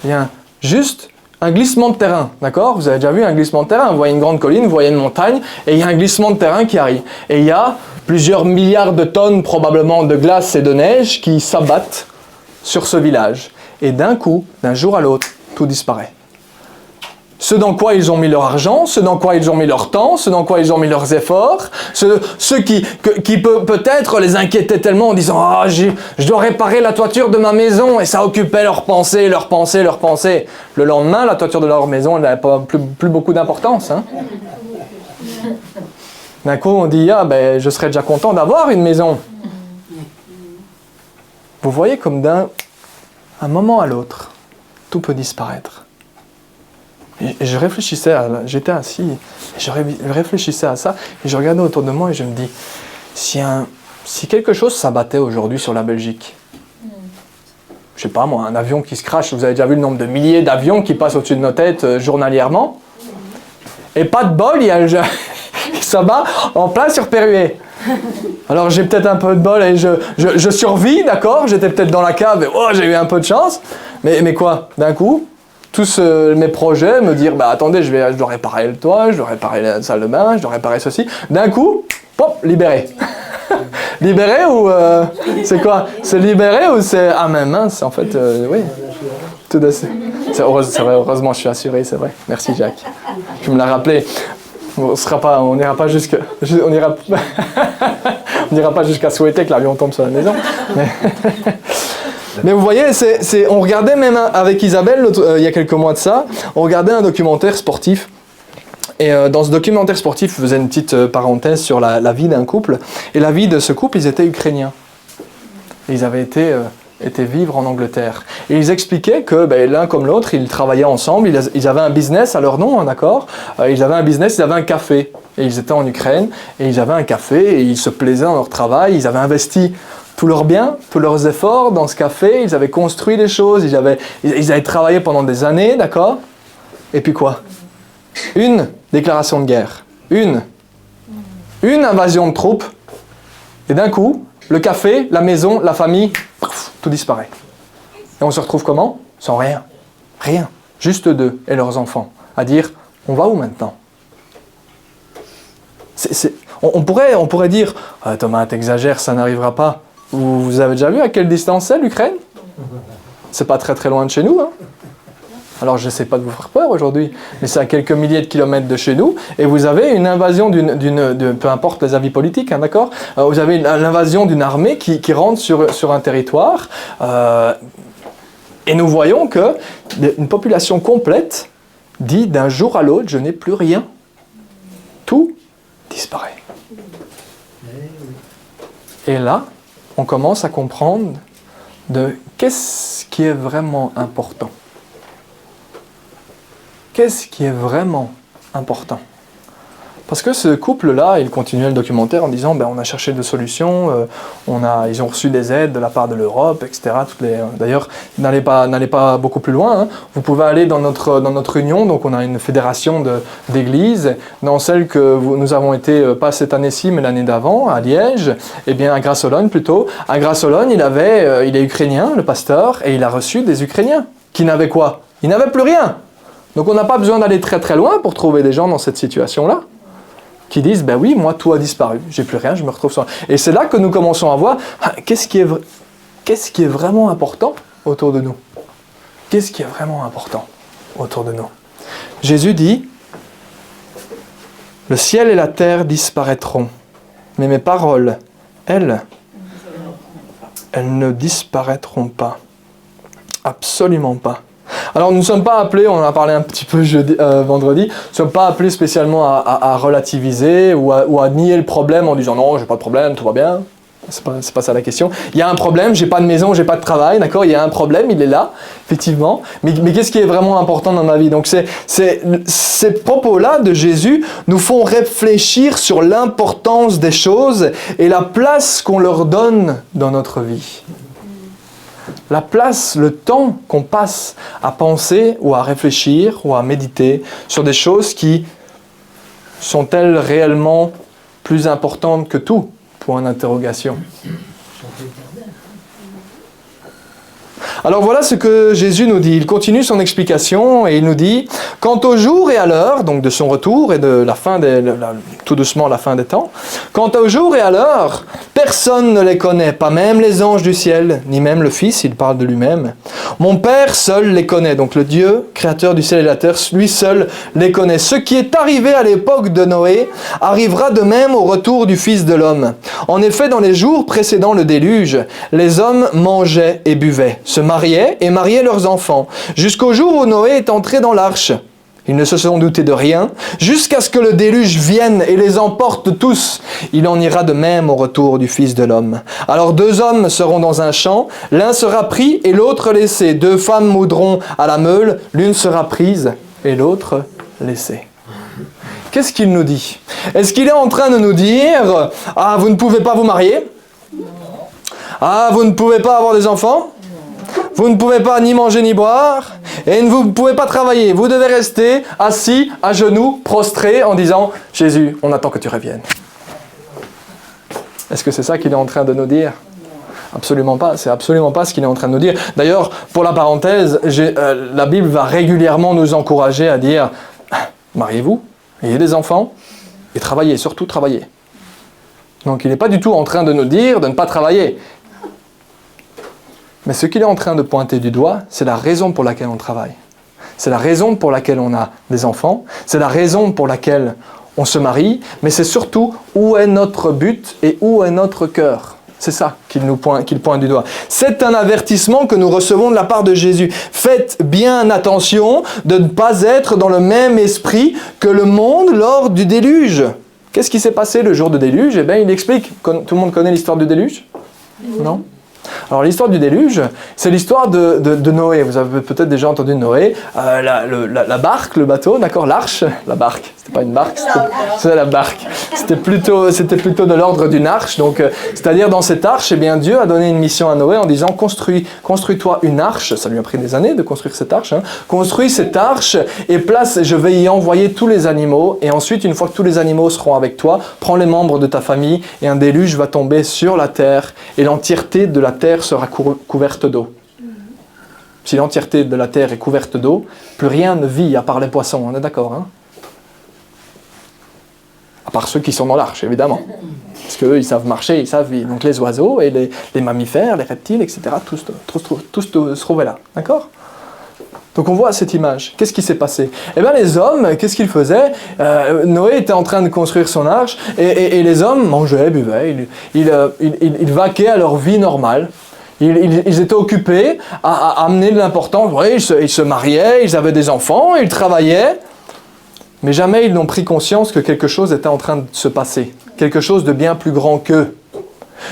bien, juste un glissement de terrain, d'accord? Vous avez déjà vu un glissement de terrain, vous voyez une grande colline, vous voyez une montagne, et il y a un glissement de terrain qui arrive. Et il y a plusieurs milliards de tonnes probablement de glace et de neige qui s'abattent sur ce village. Et d'un coup, d'un jour à l'autre, tout disparaît. Ce dans quoi ils ont mis leur argent, ce dans quoi ils ont mis leur temps, ce dans quoi ils ont mis leurs efforts, ceux qui peut-être les inquiétaient tellement en disant « Ah, je dois réparer la toiture de ma maison » et ça occupait leurs pensées. Le lendemain, la toiture de leur maison elle n'avait pas plus beaucoup d'importance. Hein. D'un coup, on dit « Ah, ben, je serais déjà content d'avoir une maison. » Vous voyez comme d'un moment à l'autre, tout peut disparaître. Et je réfléchissais j'étais assis, et je réfléchissais à ça, et je regardais autour de moi et je me dis, si quelque chose s'abattait aujourd'hui sur la Belgique, je sais pas moi, un avion qui se crache, vous avez déjà vu le nombre de milliers d'avions qui passent au-dessus de nos têtes journalièrement, et pas de bol, il s'abat en plein sur Perruet. Alors j'ai peut-être un peu de bol et je survis, d'accord, j'étais peut-être dans la cave et j'ai eu un peu de chance, mais quoi, d'un coup tous mes projets, me dire, attendez, je dois réparer le toit, je dois réparer la salle de bain, je dois réparer ceci. D'un coup, pop, libéré. Libéré ou... c'est quoi? C'est libéré ou c'est... Ah, mais mince, en fait, oui. Tout de suite. C'est vrai, heureusement, je suis assuré, c'est vrai. Merci, Jacques. Tu me l'as rappelé. On n'ira pas jusqu'à... On n'ira pas jusqu'à souhaiter que l'avion tombe sur la maison. Mais vous voyez, on regardait même avec Isabelle, il y a quelques mois de ça, on regardait un documentaire sportif. Et dans ce documentaire sportif, je faisais une petite parenthèse sur la vie d'un couple. Et la vie de ce couple, ils étaient ukrainiens. Et ils avaient été vivre en Angleterre. Et ils expliquaient que l'un comme l'autre, ils travaillaient ensemble, ils avaient un business à leur nom, hein, d'accord? Ils avaient un business, ils avaient un café. Et ils étaient en Ukraine, et ils avaient un café, et ils se plaisaient dans leur travail, ils avaient investi tous leurs biens, tous leurs efforts dans ce café, ils avaient construit des choses, ils avaient travaillé pendant des années, d'accord? Et puis quoi? Une déclaration de guerre, une invasion de troupes, et d'un coup, le café, la maison, la famille, tout disparaît. Et on se retrouve comment? Sans rien. Rien. Juste eux et leurs enfants. À dire, on va où maintenant? On pourrait dire, ah, Thomas, t'exagères, ça n'arrivera pas. Vous avez déjà vu à quelle distance c'est l'Ukraine? C'est pas très très loin de chez nous. Hein. Alors je ne sais pas de vous faire peur aujourd'hui, mais c'est à quelques milliers de kilomètres de chez nous, et vous avez une invasion peu importe les avis politiques, hein, d'accord? Vous avez l'invasion d'une armée qui rentre sur un territoire, et nous voyons qu'une population complète dit d'un jour à l'autre, je n'ai plus rien. Tout disparaît. Et là, on commence à comprendre de qu'est-ce qui est vraiment important. Qu'est-ce qui est vraiment important? Parce que ce couple-là, il continuait le documentaire en disant on a cherché des solutions, ils ont reçu des aides de la part de l'Europe, etc. D'ailleurs, n'allez pas beaucoup plus loin. Hein. Vous pouvez aller dans notre union, donc on a une fédération d'églises, dans celle que nous avons été, pas cette année-ci, mais l'année d'avant, à Liège, et bien à Grasse-Sologne plutôt. À Grasse-Sologne, il est ukrainien, le pasteur, et il a reçu des Ukrainiens. Qui n'avaient quoi? Ils n'avaient plus rien. Donc on n'a pas besoin d'aller très très loin pour trouver des gens dans cette situation-là, qui disent, oui, moi tout a disparu, j'ai plus rien, je me retrouve sans... Et c'est là que nous commençons à voir, qu'est-ce qui est vraiment important autour de nous? Qu'est-ce qui est vraiment important autour de nous? Jésus dit, le ciel et la terre disparaîtront, mais mes paroles, elles ne disparaîtront pas. Absolument pas. Alors nous ne sommes pas appelés, on en a parlé un petit peu vendredi, nous ne sommes pas appelés spécialement à relativiser ou à nier le problème en disant non, j'ai pas de problème, tout va bien. C'est pas ça la question. Il y a un problème, j'ai pas de maison, j'ai pas de travail, d'accord? Il y a un problème, il est là, effectivement. Mais qu'est-ce qui est vraiment important dans ma vie? Donc ces propos-là de Jésus nous font réfléchir sur l'importance des choses et la place qu'on leur donne dans notre vie. La place, le temps qu'on passe à penser ou à réfléchir ou à méditer sur des choses qui sont-elles réellement plus importantes que tout? Point d'interrogation. Alors voilà ce que Jésus nous dit. Il continue son explication et il nous dit « Quant au jour et à l'heure, donc de son retour et de la fin tout doucement la fin des temps, quant au jour et à l'heure, personne ne les connaît, pas même les anges du ciel, ni même le Fils, il parle de lui-même. Mon Père seul les connaît, donc le Dieu, créateur du ciel et de la terre, lui seul les connaît. Ce qui est arrivé à l'époque de Noé arrivera de même au retour du Fils de l'homme. En effet, dans les jours précédant le déluge, les hommes mangeaient et buvaient, se mariaient et mariaient leurs enfants, jusqu'au jour où Noé est entré dans l'arche. Ils ne se sont doutés de rien, jusqu'à ce que le déluge vienne et les emporte tous. Il en ira de même au retour du Fils de l'homme. Alors 2 hommes seront dans un champ, l'un sera pris et l'autre laissé. 2 femmes moudront à la meule, l'une sera prise et l'autre laissée. Qu'est-ce qu'il nous dit? Est-ce qu'il est en train de nous dire « Ah, vous ne pouvez pas vous marier? Ah, vous ne pouvez pas avoir des enfants? Vous ne pouvez pas ni manger ni boire et vous ne pouvez pas travailler. Vous devez rester assis, à genoux, prostrés en disant « Jésus, on attend que tu reviennes. » Est-ce que c'est ça qu'il est en train de nous dire? Absolument pas, c'est absolument pas ce qu'il est en train de nous dire. D'ailleurs, pour la parenthèse, la Bible va régulièrement nous encourager à dire « Mariez-vous, ayez des enfants et travaillez, surtout travaillez. » Donc il n'est pas du tout en train de nous dire de ne pas travailler. Mais ce qu'il est en train de pointer du doigt, c'est la raison pour laquelle on travaille. C'est la raison pour laquelle on a des enfants, c'est la raison pour laquelle on se marie, mais c'est surtout où est notre but et où est notre cœur. C'est ça qu'il pointe du doigt. C'est un avertissement que nous recevons de la part de Jésus. Faites bien attention de ne pas être dans le même esprit que le monde lors du déluge. Qu'est-ce qui s'est passé le jour du déluge? Eh bien, il explique. Tout le monde connaît l'histoire du déluge? Non? Alors l'histoire du déluge, c'est l'histoire de Noé. Vous avez peut-être déjà entendu Noé, la barque, le bateau, d'accord, l'arche, la barque. C'était pas une barque, c'était la barque. C'était plutôt de l'ordre d'une arche. Donc, c'est-à-dire dans cette arche, eh bien Dieu a donné une mission à Noé en disant construis-toi une arche. Ça lui a pris des années de construire cette arche. Hein. Construis cette arche et je vais y envoyer tous les animaux. Et ensuite, une fois que tous les animaux seront avec toi, prends les membres de ta famille et un déluge va tomber sur la terre et l'entièreté de la terre sera couverte d'eau. Si l'entièreté de la terre est couverte d'eau, plus rien ne vit à part les poissons, on est d'accord, hein? À part ceux qui sont dans l'arche, évidemment. Parce qu'eux, ils savent marcher, ils savent vivre. Donc les oiseaux et les mammifères, les reptiles, etc., tous se trouvaient là, d'accord? Donc on voit cette image. Qu'est-ce qui s'est passé? Eh bien les hommes, qu'est-ce qu'ils faisaient? Noé était en train de construire son arche et les hommes mangeaient, buvaient, ils vaquaient à leur vie normale. Ils étaient occupés à amener de l'importance. Oui, ils se mariaient, ils avaient des enfants, ils travaillaient. Mais jamais ils n'ont pris conscience que quelque chose était en train de se passer. Quelque chose de bien plus grand qu'eux.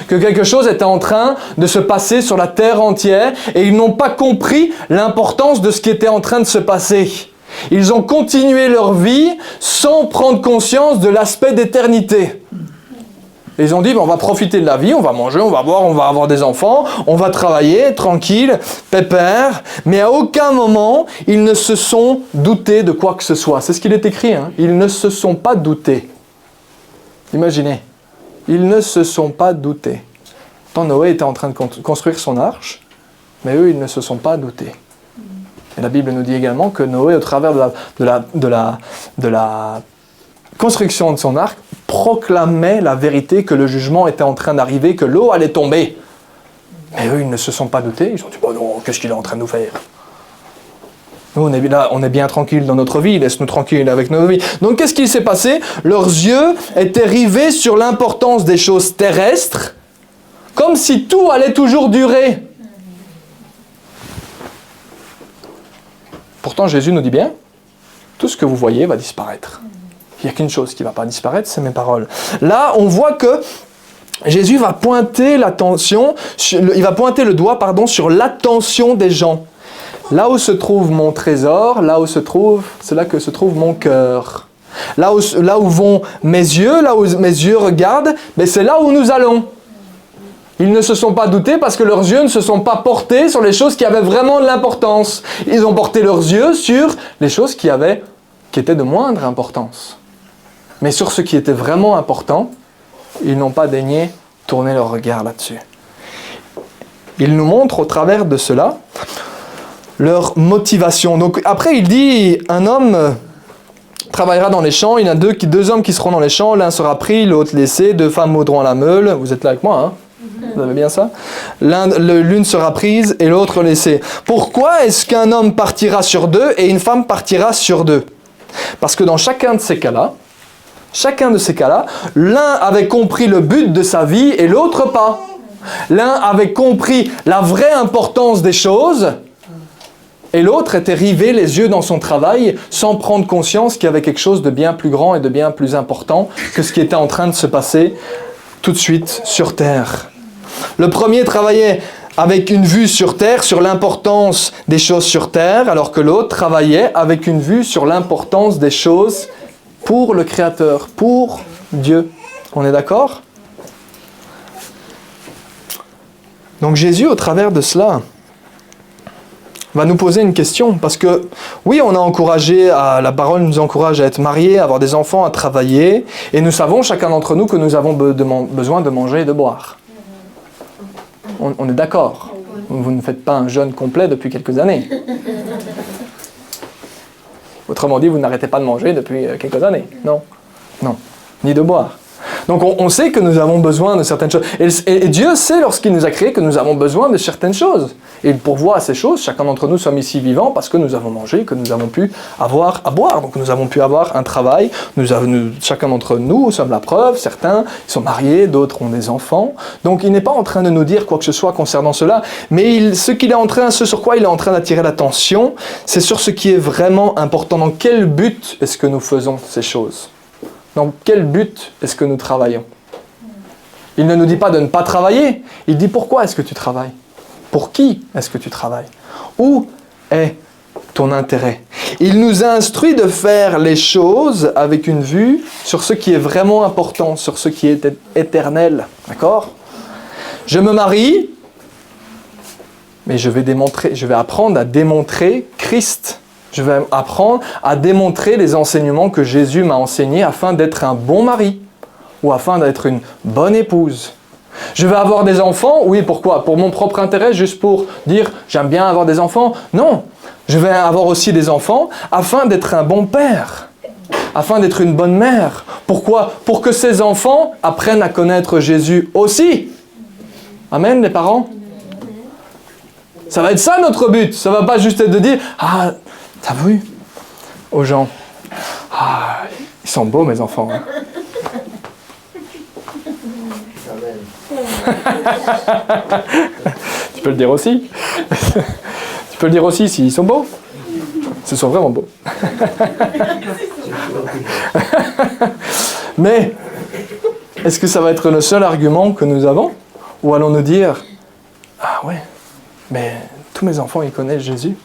Que quelque chose était en train de se passer sur la terre entière et ils n'ont pas compris l'importance de ce qui était en train de se passer. Ils ont continué leur vie sans prendre conscience de l'aspect d'éternité. Et ils ont dit, on va profiter de la vie, on va manger, on va boire, on va avoir des enfants, on va travailler, tranquille, pépère. Mais à aucun moment, ils ne se sont doutés de quoi que ce soit. C'est ce qu'il est écrit, hein. Ils ne se sont pas doutés. Imaginez. Ils ne se sont pas doutés. Tant Noé était en train de construire son arche, mais eux, ils ne se sont pas doutés. Et la Bible nous dit également que Noé, au travers de la construction de son arche, proclamait la vérité que le jugement était en train d'arriver, que l'eau allait tomber. Mais eux, ils ne se sont pas doutés. Ils ont dit, bon non, qu'est-ce qu'il est en train de nous faire? Nous, on est bien tranquille dans notre vie, laisse-nous tranquille avec nos vies. Donc, qu'est-ce qui s'est passé? Leurs yeux étaient rivés sur l'importance des choses terrestres, comme si tout allait toujours durer. Pourtant, Jésus nous dit bien, tout ce que vous voyez va disparaître. Il n'y a qu'une chose qui ne va pas disparaître, c'est mes paroles. Là, on voit que Jésus va pointer il va pointer le doigt, sur l'attention des gens. Là où se trouve mon trésor, c'est là que se trouve mon cœur. Là où vont mes yeux, là où mes yeux regardent, mais c'est là où nous allons. Ils ne se sont pas doutés parce que leurs yeux ne se sont pas portés sur les choses qui avaient vraiment de l'importance. Ils ont porté leurs yeux sur les choses qui étaient de moindre importance. Mais sur ce qui était vraiment important, ils n'ont pas daigné tourner leur regard là-dessus. Il nous montre au travers de cela leur motivation. Donc après il dit, un homme travaillera dans les champs, il y en a deux hommes qui seront dans les champs, l'un sera pris, l'autre laissé, 2 femmes mordront à la meule. Vous êtes là avec moi, hein? Vous avez bien ça? L'une sera prise et l'autre laissée. Pourquoi est-ce qu'un homme partira sur 2 et une femme partira sur 2? Parce que dans chacun de ces cas-là, l'un avait compris le but de sa vie et l'autre pas. L'un avait compris la vraie importance des choses et l'autre était rivé les yeux dans son travail sans prendre conscience qu'il y avait quelque chose de bien plus grand et de bien plus important que ce qui était en train de se passer tout de suite sur terre. Le premier travaillait avec une vue sur terre, sur l'importance des choses sur terre, alors que l'autre travaillait avec une vue sur l'importance des choses pour le Créateur, pour Dieu. On est d'accord? Donc Jésus, au travers de cela, va nous poser une question. Parce que, oui, la parole nous encourage à être mariés, à avoir des enfants, à travailler. Et nous savons, chacun d'entre nous, que nous avons besoin de manger et de boire. On est d'accord. Vous ne faites pas un jeûne complet depuis quelques années. Autrement dit, vous n'arrêtez pas de manger depuis quelques années. Non. Ni de boire. Donc on sait que nous avons besoin de certaines choses. Et Dieu sait, lorsqu'il nous a créés, que nous avons besoin de certaines choses. Et il pourvoit à ces choses. Chacun d'entre nous sommes ici vivants parce que nous avons mangé, que nous avons pu avoir à boire. Donc nous avons pu avoir un travail. Chacun d'entre nous sommes la preuve. Certains sont mariés, d'autres ont des enfants. Donc il n'est pas en train de nous dire quoi que ce soit concernant cela. Mais ce sur quoi il est en train d'attirer l'attention, c'est sur ce qui est vraiment important. Dans quel but est-ce que nous faisons ces choses ? Dans quel but est-ce que nous travaillons? Il ne nous dit pas de ne pas travailler. Il dit pourquoi est-ce que tu travailles? Pour qui est-ce que tu travailles? Où est ton intérêt? Il nous instruit de faire les choses avec une vue sur ce qui est vraiment important, sur ce qui est éternel. D'accord? Je me marie, mais je vais apprendre à démontrer Christ. Je vais apprendre à démontrer les enseignements que Jésus m'a enseignés afin d'être un bon mari ou afin d'être une bonne épouse. Je vais avoir des enfants, oui, pourquoi? Pour mon propre intérêt, juste pour dire j'aime bien avoir des enfants? Non, je vais avoir aussi des enfants afin d'être un bon père, afin d'être une bonne mère. Pourquoi? Pour que ces enfants apprennent à connaître Jésus aussi. Amen, les parents? Ça va être ça notre but. Ça ne va pas juste être de dire ah, t'as vu aux gens, ah, ils sont beaux mes enfants. Hein. Tu peux le dire aussi. Tu peux le dire aussi s'ils sont beaux. Ils sont vraiment beaux. Mais est-ce que ça va être le seul argument que nous avons? Ou allons-nous dire ah ouais, mais tous mes enfants ils connaissent Jésus?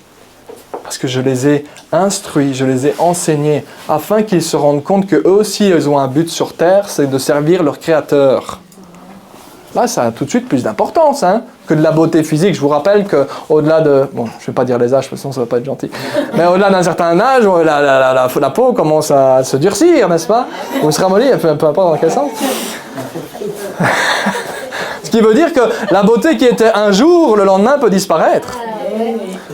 Parce que je les ai instruits, je les ai enseignés, afin qu'ils se rendent compte qu'eux aussi, ils ont un but sur terre, c'est de servir leur Créateur. Là, ça a tout de suite plus d'importance que de la beauté physique. Je vous rappelle qu'au-delà de... Bon, je ne vais pas dire les âges, de toute façon, ça ne va pas être gentil. Mais au-delà d'un certain âge, la peau commence à se durcir, n'est-ce pas? Ou se ramollir, peu importe dans quel sens. Ce qui veut dire que la beauté qui était un jour, le lendemain peut disparaître.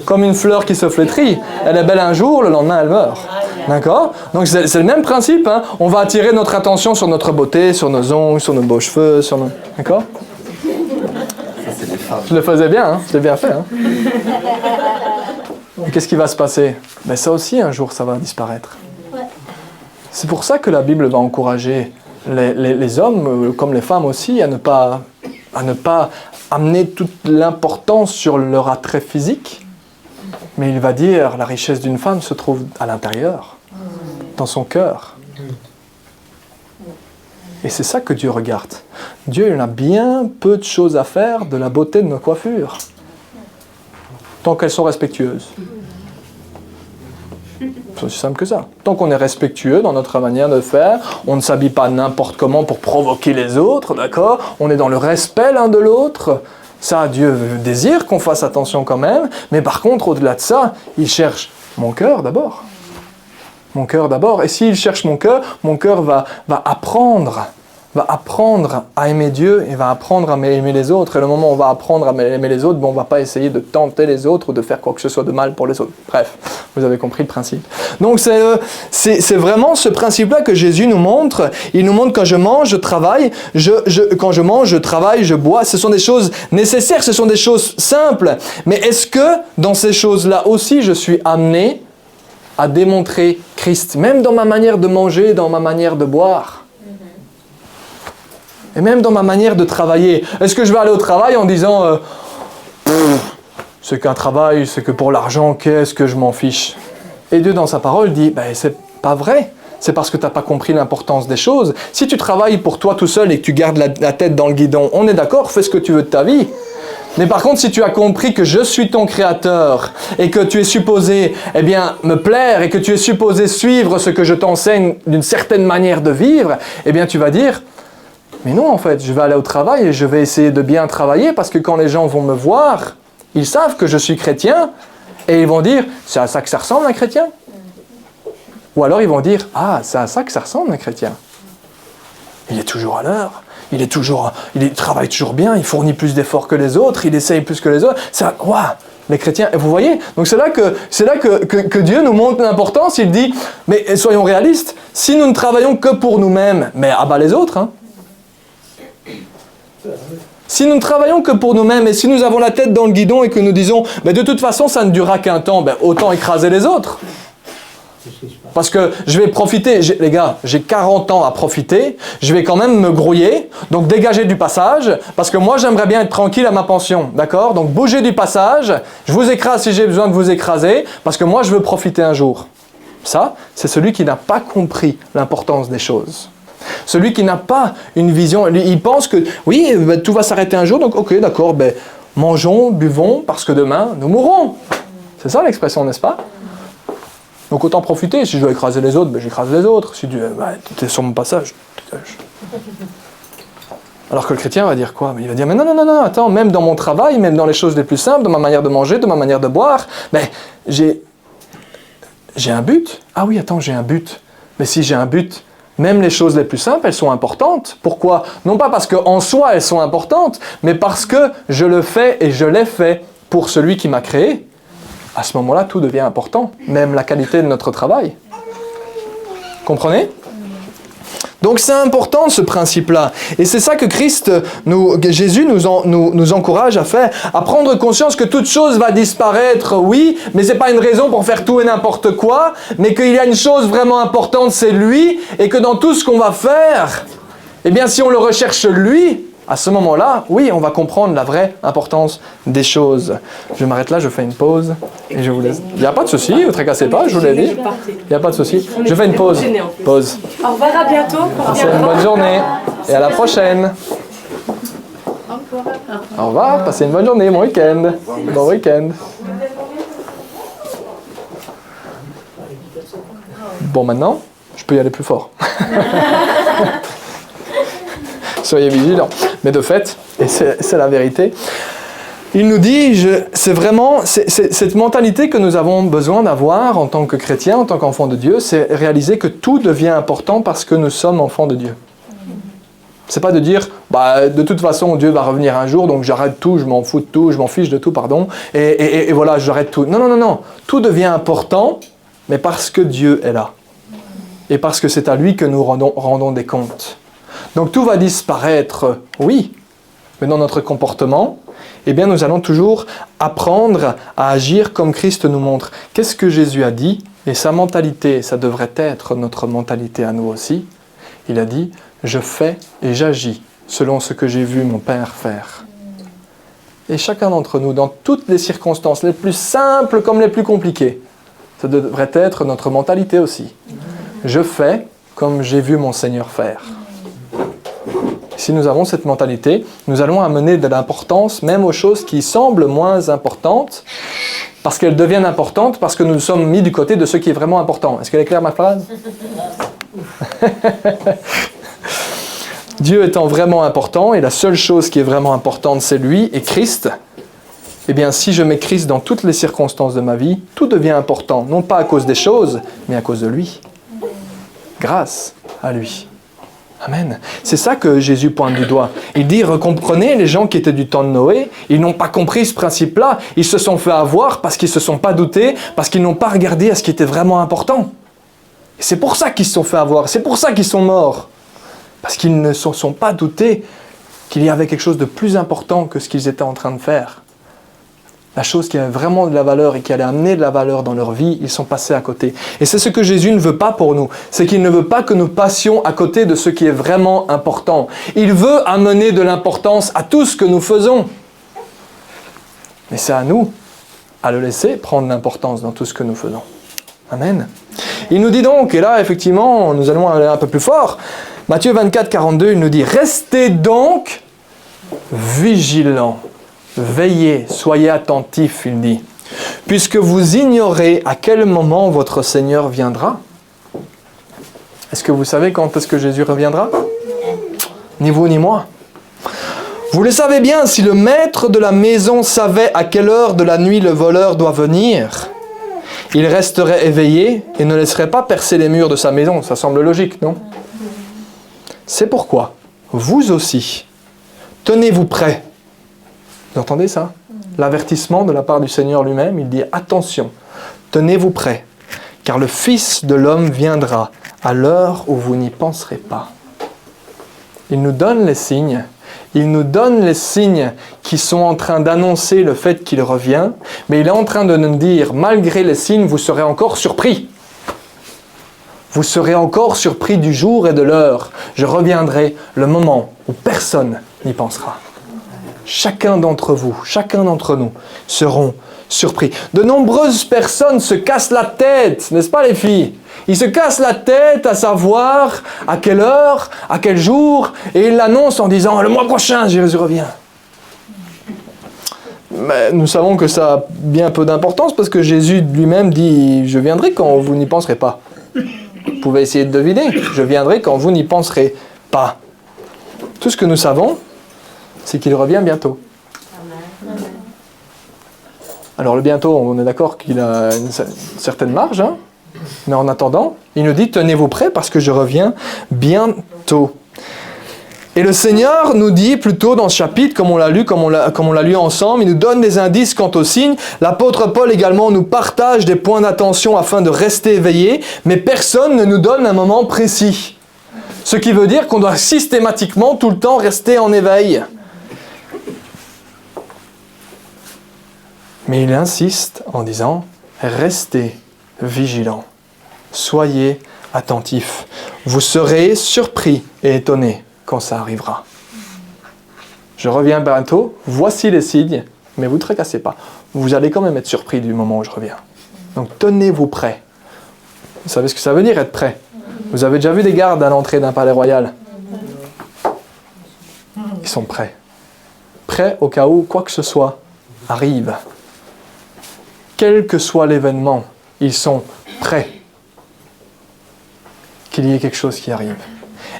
Comme une fleur qui se flétrit. Elle est belle un jour, le lendemain elle meurt. D'accord? Donc c'est le même principe. On va attirer notre attention sur notre beauté, sur nos ongles, sur nos beaux cheveux, sur nos... D'accord? Je le faisais bien, je l'ai bien fait. Et qu'est-ce qui va se passer? Ben ça aussi, un jour, ça va disparaître. C'est pour ça que la Bible va encourager les hommes, comme les femmes aussi, à ne pas amener toute l'importance sur leur attrait physique, mais il va dire la richesse d'une femme se trouve à l'intérieur, dans son cœur. Et c'est ça que Dieu regarde. Dieu, il a bien peu de choses à faire de la beauté de nos coiffures. Tant qu'elles sont respectueuses. C'est aussi simple que ça. Tant qu'on est respectueux dans notre manière de faire, on ne s'habille pas n'importe comment pour provoquer les autres, d'accord? On est dans le respect l'un de l'autre. Ça, Dieu désire qu'on fasse attention quand même. Mais par contre, au-delà de ça, il cherche mon cœur d'abord. Mon cœur d'abord. Et s'il cherche mon cœur va apprendre à aimer Dieu et va apprendre à aimer les autres. Et le moment où on va apprendre à aimer les autres, on ne va pas essayer de tenter les autres ou de faire quoi que ce soit de mal pour les autres. Bref, vous avez compris le principe. Donc c'est vraiment ce principe-là que Jésus nous montre. Il nous montre quand je mange, je travaille, quand je mange, je travaille, je bois. Ce sont des choses nécessaires, ce sont des choses simples. Mais est-ce que dans ces choses-là aussi, je suis amené à démontrer Christ, même dans ma manière de manger, dans ma manière de boire? Et même dans ma manière de travailler. Est-ce que je vais aller au travail en disant c'est qu'un travail, c'est que pour l'argent, qu'est-ce que je m'en fiche? Et Dieu dans sa parole dit c'est pas vrai. C'est parce que tu n'as pas compris l'importance des choses. Si tu travailles pour toi tout seul et que tu gardes la tête dans le guidon, on est d'accord, fais ce que tu veux de ta vie. Mais par contre, si tu as compris que je suis ton créateur et que tu es supposé me plaire et que tu es supposé suivre ce que je t'enseigne d'une certaine manière de vivre, tu vas dire mais non, en fait, je vais aller au travail et je vais essayer de bien travailler parce que quand les gens vont me voir, ils savent que je suis chrétien et ils vont dire, c'est à ça que ça ressemble un chrétien? Ou alors ils vont dire, ah, c'est à ça que ça ressemble un chrétien. Il est toujours à l'heure, il travaille toujours bien, il fournit plus d'efforts que les autres, il essaye plus que les autres. Waouh, les chrétiens, vous voyez? Donc c'est là que Dieu nous montre l'importance, il dit, mais soyons réalistes, si nous ne travaillons que pour nous-mêmes, mais abat les autres, hein. Si nous ne travaillons que pour nous-mêmes et si nous avons la tête dans le guidon et que nous disons de toute façon ça ne durera qu'un temps, autant écraser les autres. Parce que je vais profiter, les gars, j'ai 40 ans à profiter, je vais quand même me grouiller, donc dégagez du passage, parce que moi j'aimerais bien être tranquille à ma pension, d'accord? Donc bougez du passage, je vous écrase si j'ai besoin de vous écraser, parce que moi je veux profiter un jour. Ça, c'est celui qui n'a pas compris l'importance des choses. Celui qui n'a pas une vision, il pense que oui, tout va s'arrêter un jour, donc ok, d'accord, mangeons, buvons, parce que demain, nous mourrons. C'est ça l'expression, n'est-ce pas? Donc autant profiter, si je dois écraser les autres, j'écrase les autres. Si tu es sur mon passage, dégage. Alors que le chrétien va dire quoi? Il va dire, mais non, attends, même dans mon travail, même dans les choses les plus simples, dans ma manière de manger, de ma manière de boire, j'ai un but. Ah oui, attends, j'ai un but. Mais si j'ai un but, même les choses les plus simples, elles sont importantes. Pourquoi? Non pas parce qu'en soi, elles sont importantes, mais parce que je le fais et je l'ai fait pour celui qui m'a créé. À ce moment-là, tout devient important, même la qualité de notre travail. Comprenez? Donc c'est important ce principe-là. Et c'est ça que Jésus nous encourage à faire, à prendre conscience que toute chose va disparaître, oui, mais ce n'est pas une raison pour faire tout et n'importe quoi, mais qu'il y a une chose vraiment importante, c'est lui, et que dans tout ce qu'on va faire, si on le recherche lui, à ce moment-là, oui, on va comprendre la vraie importance des choses. Je m'arrête là, je fais une pause et je vous laisse. Il n'y a pas de souci, ne vous tracassez pas, je vous l'ai dit. Il n'y a pas de souci. Je fais une pause. Pause. Au revoir, à bientôt. Passez une bonne journée et à la prochaine. Au revoir, passez une bonne journée, bon week-end. Bon week-end. Bon, maintenant, je peux y aller plus fort. Soyez vigilants. Mais de fait, et c'est la vérité, il nous dit, c'est vraiment cette mentalité que nous avons besoin d'avoir en tant que chrétiens, en tant qu'enfants de Dieu, c'est réaliser que tout devient important parce que nous sommes enfants de Dieu. C'est pas de dire, de toute façon, Dieu va revenir un jour, donc j'arrête tout, je m'en fous de tout, je m'en fiche de tout, pardon, et voilà, j'arrête tout. Non. Tout devient important, mais parce que Dieu est là. Et parce que c'est à lui que nous rendons des comptes. Donc tout va disparaître, oui, mais dans notre comportement, nous allons toujours apprendre à agir comme Christ nous montre. Qu'est-ce que Jésus a dit? Et sa mentalité, ça devrait être notre mentalité à nous aussi. Il a dit, je fais et j'agis selon ce que j'ai vu mon Père faire. Et chacun d'entre nous, dans toutes les circonstances, les plus simples comme les plus compliquées, ça devrait être notre mentalité aussi. Je fais comme j'ai vu mon Seigneur faire. Si nous avons cette mentalité, nous allons amener de l'importance même aux choses qui semblent moins importantes, parce qu'elles deviennent importantes, parce que nous nous sommes mis du côté de ce qui est vraiment important. Est-ce qu'elle est claire, ma phrase? Dieu étant vraiment important, et la seule chose qui est vraiment importante, c'est lui et Christ, eh bien, si je mets Christ dans toutes les circonstances de ma vie, tout devient important, non pas à cause des choses, mais à cause de lui. Grâce à lui. Amen. C'est ça que Jésus pointe du doigt. Il dit, comprenez, les gens qui étaient du temps de Noé, ils n'ont pas compris ce principe-là. Ils se sont fait avoir parce qu'ils ne se sont pas doutés, parce qu'ils n'ont pas regardé à ce qui était vraiment important. Et c'est pour ça qu'ils se sont fait avoir, c'est pour ça qu'ils sont morts. Parce qu'ils ne se sont pas doutés qu'il y avait quelque chose de plus important que ce qu'ils étaient en train de faire. La chose qui avait vraiment de la valeur et qui allait amener de la valeur dans leur vie, ils sont passés à côté. Et c'est ce que Jésus ne veut pas pour nous. C'est qu'il ne veut pas que nous passions à côté de ce qui est vraiment important. Il veut amener de l'importance à tout ce que nous faisons. Mais c'est à nous à le laisser prendre l'importance dans tout ce que nous faisons. Amen. Il nous dit donc, et là effectivement, nous allons aller un peu plus fort, Matthieu 24, 42, il nous dit « Restez donc vigilants ». Veillez, soyez attentifs, il dit, puisque vous ignorez à quel moment votre Seigneur viendra. Est-ce que vous savez quand est-ce que Jésus reviendra? Ni vous ni moi. Vous le savez bien, si le maître de la maison savait à quelle heure de la nuit le voleur doit venir, il resterait éveillé et ne laisserait pas percer les murs de sa maison. Ça semble logique, non? C'est pourquoi, vous aussi, tenez-vous prêts. Vous entendez ça? L'avertissement de la part du Seigneur lui-même, il dit « Attention, tenez-vous prêts, car le Fils de l'homme viendra à l'heure où vous n'y penserez pas. » Il nous donne les signes. Il nous donne les signes qui sont en train d'annoncer le fait qu'il revient, mais il est en train de nous dire, malgré les signes, vous serez encore surpris. Vous serez encore surpris du jour et de l'heure. Je reviendrai le moment où personne n'y pensera. Chacun d'entre vous, chacun d'entre nous seront surpris. De nombreuses personnes se cassent la tête, n'est-ce pas les filles? Ils se cassent la tête à savoir à quelle heure, à quel jour, et ils l'annoncent en disant « Le mois prochain, Jésus revient ». Mais nous savons que ça a bien peu d'importance parce que Jésus lui-même dit « Je viendrai quand vous n'y penserez pas ». Vous pouvez essayer de deviner « Je viendrai quand vous n'y penserez pas ». Tout ce que nous savons, c'est qu'il revient bientôt. Alors le bientôt, on est d'accord qu'il a une certaine marge, hein, mais en attendant, il nous dit « Tenez-vous prêts parce que je reviens bientôt ». Et le Seigneur nous dit plutôt dans ce chapitre, comme on l'a lu ensemble, il nous donne des indices quant aux signes. L'apôtre Paul également nous partage des points d'attention afin de rester éveillés, mais personne ne nous donne un moment précis. Ce qui veut dire qu'on doit systématiquement tout le temps rester en éveil. Mais il insiste en disant « Restez vigilants, soyez attentifs. Vous serez surpris et étonnés quand ça arrivera. Je reviens bientôt, voici les signes, mais vous ne tracassez pas. Vous allez quand même être surpris du moment où je reviens. Donc tenez-vous prêts. Vous savez ce que ça veut dire être prêt? Vous avez déjà vu des gardes à l'entrée d'un palais royal? Ils sont prêts. Prêts au cas où quoi que ce soit arrive. Quel que soit l'événement, ils sont prêts qu'il y ait quelque chose qui arrive.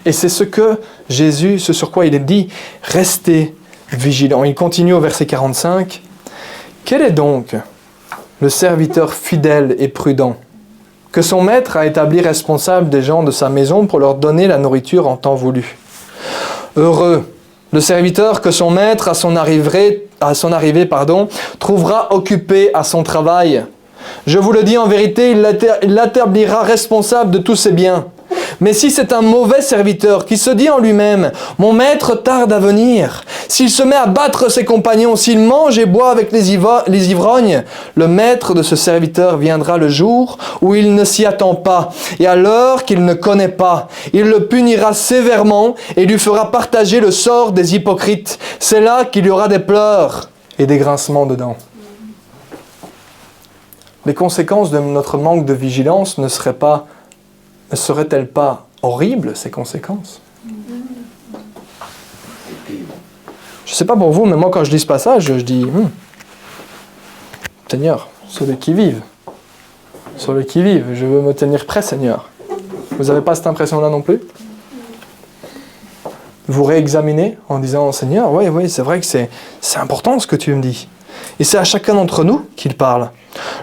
Et c'est ce que Jésus, ce sur quoi il est dit, restez vigilants. Il continue au verset 45. Quel est donc le serviteur fidèle et prudent que son maître a établi responsable des gens de sa maison pour leur donner la nourriture en temps voulu? Heureux le serviteur que son maître, à son arrivée, trouvera occupé à son travail. Je vous le dis en vérité, il l'établira responsable de tous ses biens. Mais si c'est un mauvais serviteur qui se dit en lui-même « Mon maître tarde à venir », s'il se met à battre ses compagnons, s'il mange et boit avec les ivrognes, le maître de ce serviteur viendra le jour où il ne s'y attend pas et à l'heure qu'il ne connaît pas. Il le punira sévèrement et lui fera partager le sort des hypocrites. C'est là qu'il y aura des pleurs et des grincements de dents. Les conséquences de notre manque de vigilance ne seraient-elles pas horribles, ces conséquences? Je ne sais pas pour vous, mais moi quand je lis ce passage, je dis, Seigneur, sur le qui-vive, je veux me tenir prêt, Seigneur. Vous n'avez pas cette impression-là non plus? Vous réexaminez en disant, Seigneur, oui, c'est vrai que c'est important ce que tu me dis. Et c'est à chacun d'entre nous qu'il parle.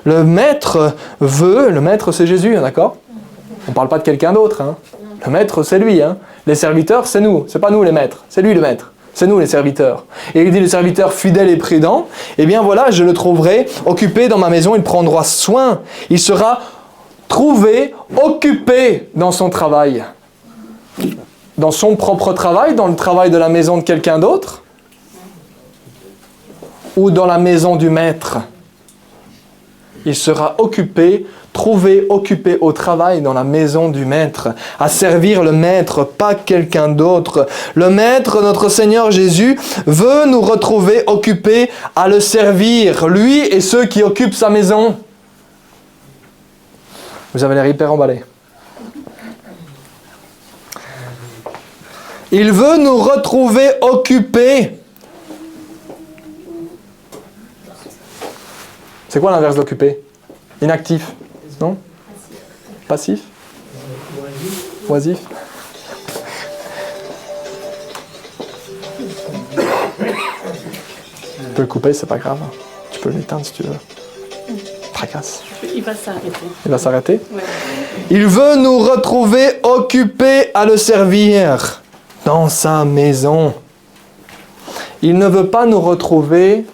Le maître c'est Jésus, d'accord? On ne parle pas de quelqu'un d'autre. Hein. Le maître, c'est lui. Hein. Les serviteurs, c'est nous. C'est pas nous les maîtres, c'est lui le maître. C'est nous les serviteurs. Et il dit, le serviteur fidèle et prudent, eh bien voilà, je le trouverai occupé dans ma maison, il prendra soin. Il sera trouvé occupé dans son travail. Dans son propre travail, dans le travail de la maison de quelqu'un d'autre, ou dans la maison du maître. Il sera occupé, trouvé occupé au travail dans la maison du maître, à servir le maître, pas quelqu'un d'autre. Le maître, notre Seigneur Jésus, veut nous retrouver occupés à le servir, lui et ceux qui occupent sa maison. Vous avez l'air hyper emballé. Il veut nous retrouver occupés. C'est quoi l'inverse d'occupé? Inactif, non? Passif? Oisif? Tu peux le couper, c'est pas grave. Tu peux l'éteindre si tu veux. Tracasse. Il va s'arrêter. Il va s'arrêter? Ouais. Il veut nous retrouver occupés à le servir dans sa maison. Il ne veut pas nous retrouver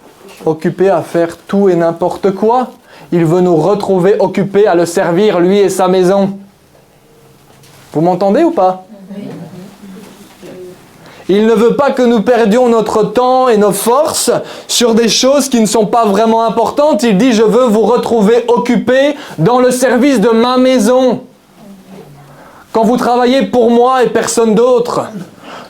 occupés à faire tout et n'importe quoi. Il veut nous retrouver occupés à le servir, lui et sa maison. Vous m'entendez ou pas? Il ne veut pas que nous perdions notre temps et nos forces sur des choses qui ne sont pas vraiment importantes. Il dit, je veux vous retrouver occupés dans le service de ma maison. Quand vous travaillez pour moi et personne d'autre,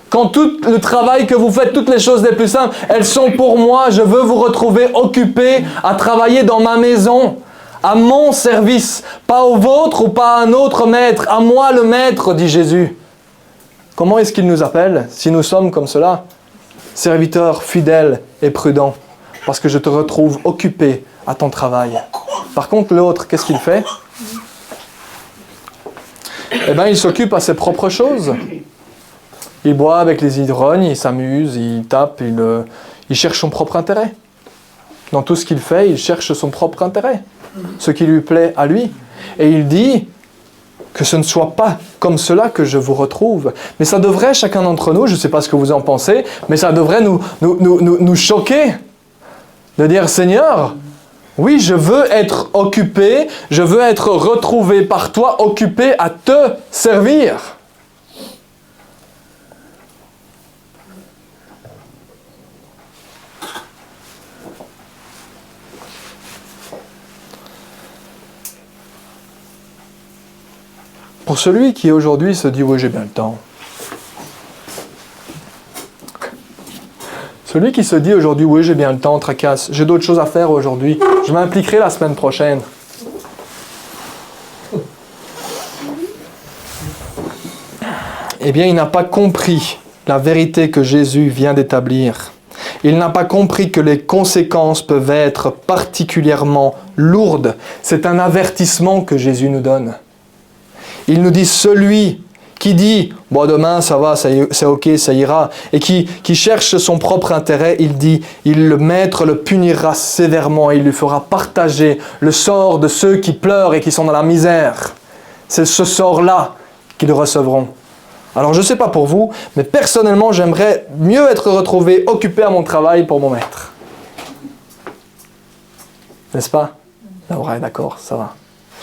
quand tout le travail que vous faites, toutes les choses les plus simples, elles sont pour moi. Je veux vous retrouver occupés à travailler dans ma maison, à mon service, pas au vôtre ou pas à un autre maître, à moi le maître, dit Jésus. Comment est-ce qu'il nous appelle si nous sommes comme cela? Serviteurs fidèles et prudents, parce que je te retrouve occupé à ton travail. Par contre, l'autre, qu'est-ce qu'il fait? Eh bien, il s'occupe à ses propres choses. Il boit avec les ivrognes, il s'amuse, il tape, il cherche son propre intérêt. Dans tout ce qu'il fait, il cherche son propre intérêt, ce qui lui plaît à lui. Et il dit que ce ne soit pas comme cela que je vous retrouve. Mais ça devrait, chacun d'entre nous, je ne sais pas ce que vous en pensez, mais ça devrait nous choquer. De dire, Seigneur, oui, je veux être occupé, je veux être retrouvé par toi, occupé à te servir. Pour celui qui aujourd'hui se dit « oui, j'ai bien le temps ». Celui qui se dit aujourd'hui « oui, j'ai bien le temps, tracasse, j'ai d'autres choses à faire aujourd'hui, je m'impliquerai la semaine prochaine ». Eh bien, il n'a pas compris la vérité que Jésus vient d'établir. Il n'a pas compris que les conséquences peuvent être particulièrement lourdes. C'est un avertissement que Jésus nous donne. Il nous dit, celui qui dit « bon, demain, ça va, c'est ok, ça ira », et qui cherche son propre intérêt, il dit « le maître le punira sévèrement, et il lui fera partager le sort de ceux qui pleurent et qui sont dans la misère. » C'est ce sort-là qu'ils recevront. Alors, je ne sais pas pour vous, mais personnellement, j'aimerais mieux être retrouvé occupé à mon travail pour mon maître. N'est-ce pas? Laura est d'accord, ça va.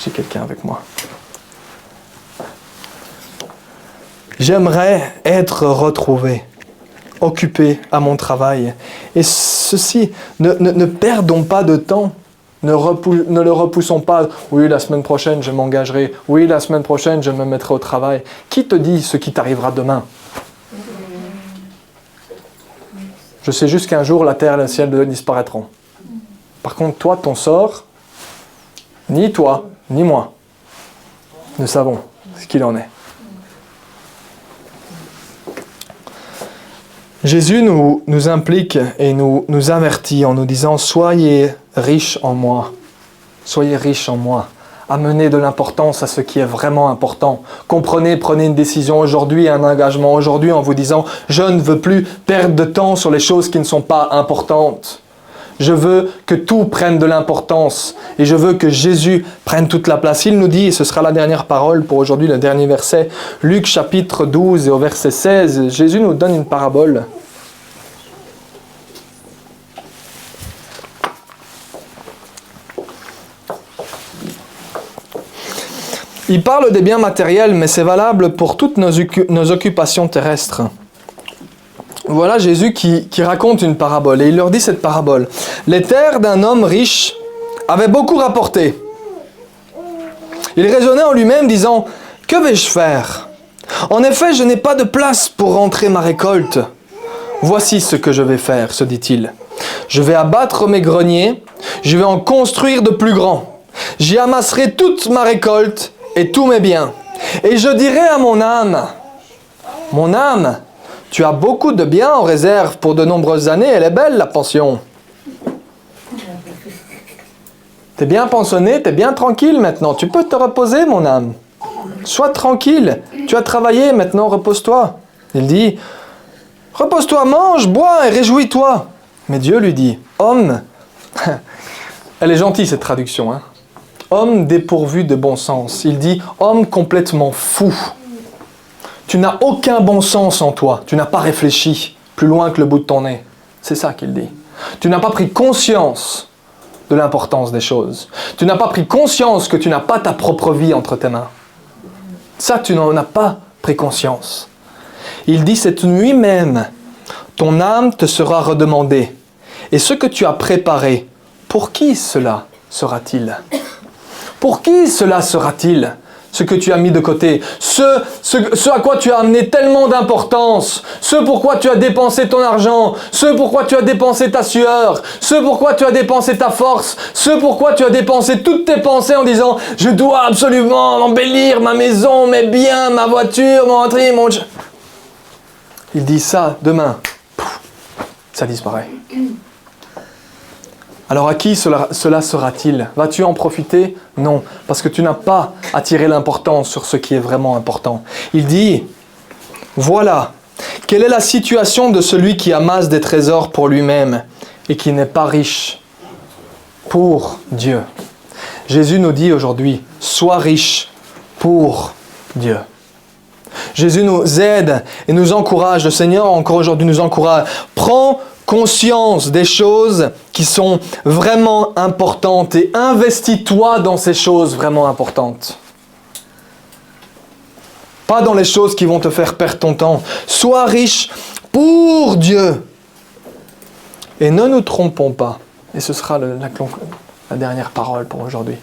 J'ai quelqu'un avec moi. J'aimerais être retrouvé, occupé à mon travail. Et ceci, ne perdons pas de temps. Ne le repoussons pas. Oui, la semaine prochaine, je m'engagerai. Oui, la semaine prochaine, je me mettrai au travail. Qui te dit ce qui t'arrivera demain? Je sais juste qu'un jour, la terre et le ciel disparaîtront. Par contre, toi, ton sort, ni toi, ni moi, ne savons ce qu'il en est. Jésus nous implique et nous avertit en nous disant « Soyez riches en moi, soyez riches en moi ». Amenez de l'importance à ce qui est vraiment important. Comprenez, prenez une décision aujourd'hui, un engagement aujourd'hui en vous disant « Je ne veux plus perdre de temps sur les choses qui ne sont pas importantes. Je veux que tout prenne de l'importance et je veux que Jésus prenne toute la place. » Il nous dit, et ce sera la dernière parole pour aujourd'hui, le dernier verset, Luc chapitre 12 et au verset 16, Jésus nous donne une parabole. Il parle des biens matériels, mais c'est valable pour toutes nos occupations terrestres. Voilà Jésus qui raconte une parabole, et il leur dit cette parabole. Les terres d'un homme riche avaient beaucoup rapporté. Il raisonnait en lui-même, disant, « Que vais-je faire? En effet, je n'ai pas de place pour rentrer ma récolte. Voici ce que je vais faire, se dit-il. Je vais abattre mes greniers, je vais en construire de plus grands. J'y amasserai toute ma récolte, et tous mes biens. Et je dirai à mon âme, tu as beaucoup de biens en réserve pour de nombreuses années, elle est belle la pension. T'es bien pensionné, t'es bien tranquille maintenant, tu peux te reposer mon âme. Sois tranquille, tu as travaillé, maintenant repose-toi. Il dit, repose-toi, mange, bois et réjouis-toi. Mais Dieu lui dit, homme, elle est gentille cette traduction, hein. Homme dépourvu de bon sens. Il dit, homme complètement fou. Tu n'as aucun bon sens en toi. Tu n'as pas réfléchi plus loin que le bout de ton nez. C'est ça qu'il dit. Tu n'as pas pris conscience de l'importance des choses. Tu n'as pas pris conscience que tu n'as pas ta propre vie entre tes mains. Ça, tu n'en as pas pris conscience. Il dit, cette nuit même, ton âme te sera redemandée. Et ce que tu as préparé, pour qui cela sera-t-il ? Pour qui cela sera-t-il, ce que tu as mis de côté, ce à quoi tu as amené tellement d'importance, ce pourquoi tu as dépensé ton argent, ce pourquoi tu as dépensé ta sueur, ce pourquoi tu as dépensé ta force, ce pourquoi tu as dépensé toutes tes pensées en disant « Je dois absolument embellir ma maison, mes biens, ma voiture, mon entrée, mon... » Il dit ça, demain, ça disparaît. Alors à qui cela sera-t-il? Vas-tu en profiter? Non, parce que tu n'as pas attiré l'importance sur ce qui est vraiment important. Il dit, voilà, quelle est la situation de celui qui amasse des trésors pour lui-même et qui n'est pas riche pour Dieu. Jésus nous dit aujourd'hui, sois riche pour Dieu. Jésus nous aide et nous encourage, le Seigneur encore aujourd'hui nous encourage. Prends conscience des choses qui sont vraiment importantes et investis-toi dans ces choses vraiment importantes. Pas dans les choses qui vont te faire perdre ton temps. Sois riche pour Dieu. Et ne nous trompons pas. Et ce sera la dernière parole pour aujourd'hui.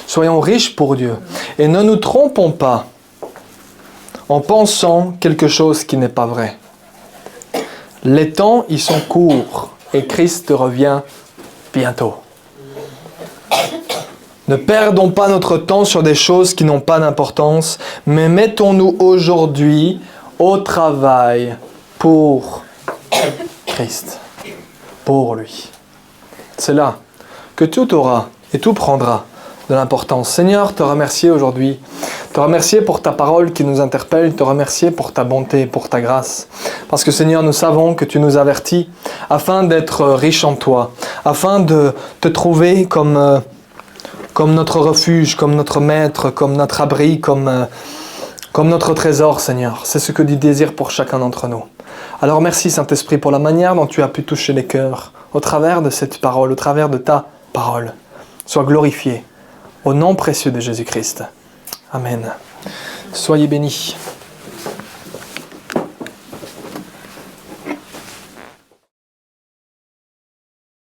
Soyons riches pour Dieu. Et ne nous trompons pas en pensant quelque chose qui n'est pas vrai. Les temps, ils sont courts et Christ revient bientôt. Ne perdons pas notre temps sur des choses qui n'ont pas d'importance, mais mettons-nous aujourd'hui au travail pour Christ, pour lui. C'est là que tout aura et tout prendra de l'importance. Seigneur, te remercier aujourd'hui. Te remercier pour ta parole qui nous interpelle, te remercier pour ta bonté, pour ta grâce. Parce que Seigneur, nous savons que tu nous avertis afin d'être riches en toi, afin de te trouver comme notre refuge, comme notre maître, comme notre abri, comme notre trésor, Seigneur. C'est ce que tu désires pour chacun d'entre nous. Alors merci Saint-Esprit pour la manière dont tu as pu toucher les cœurs au travers de cette parole, au travers de ta parole. Sois glorifié au nom précieux de Jésus-Christ. Amen. Soyez bénis.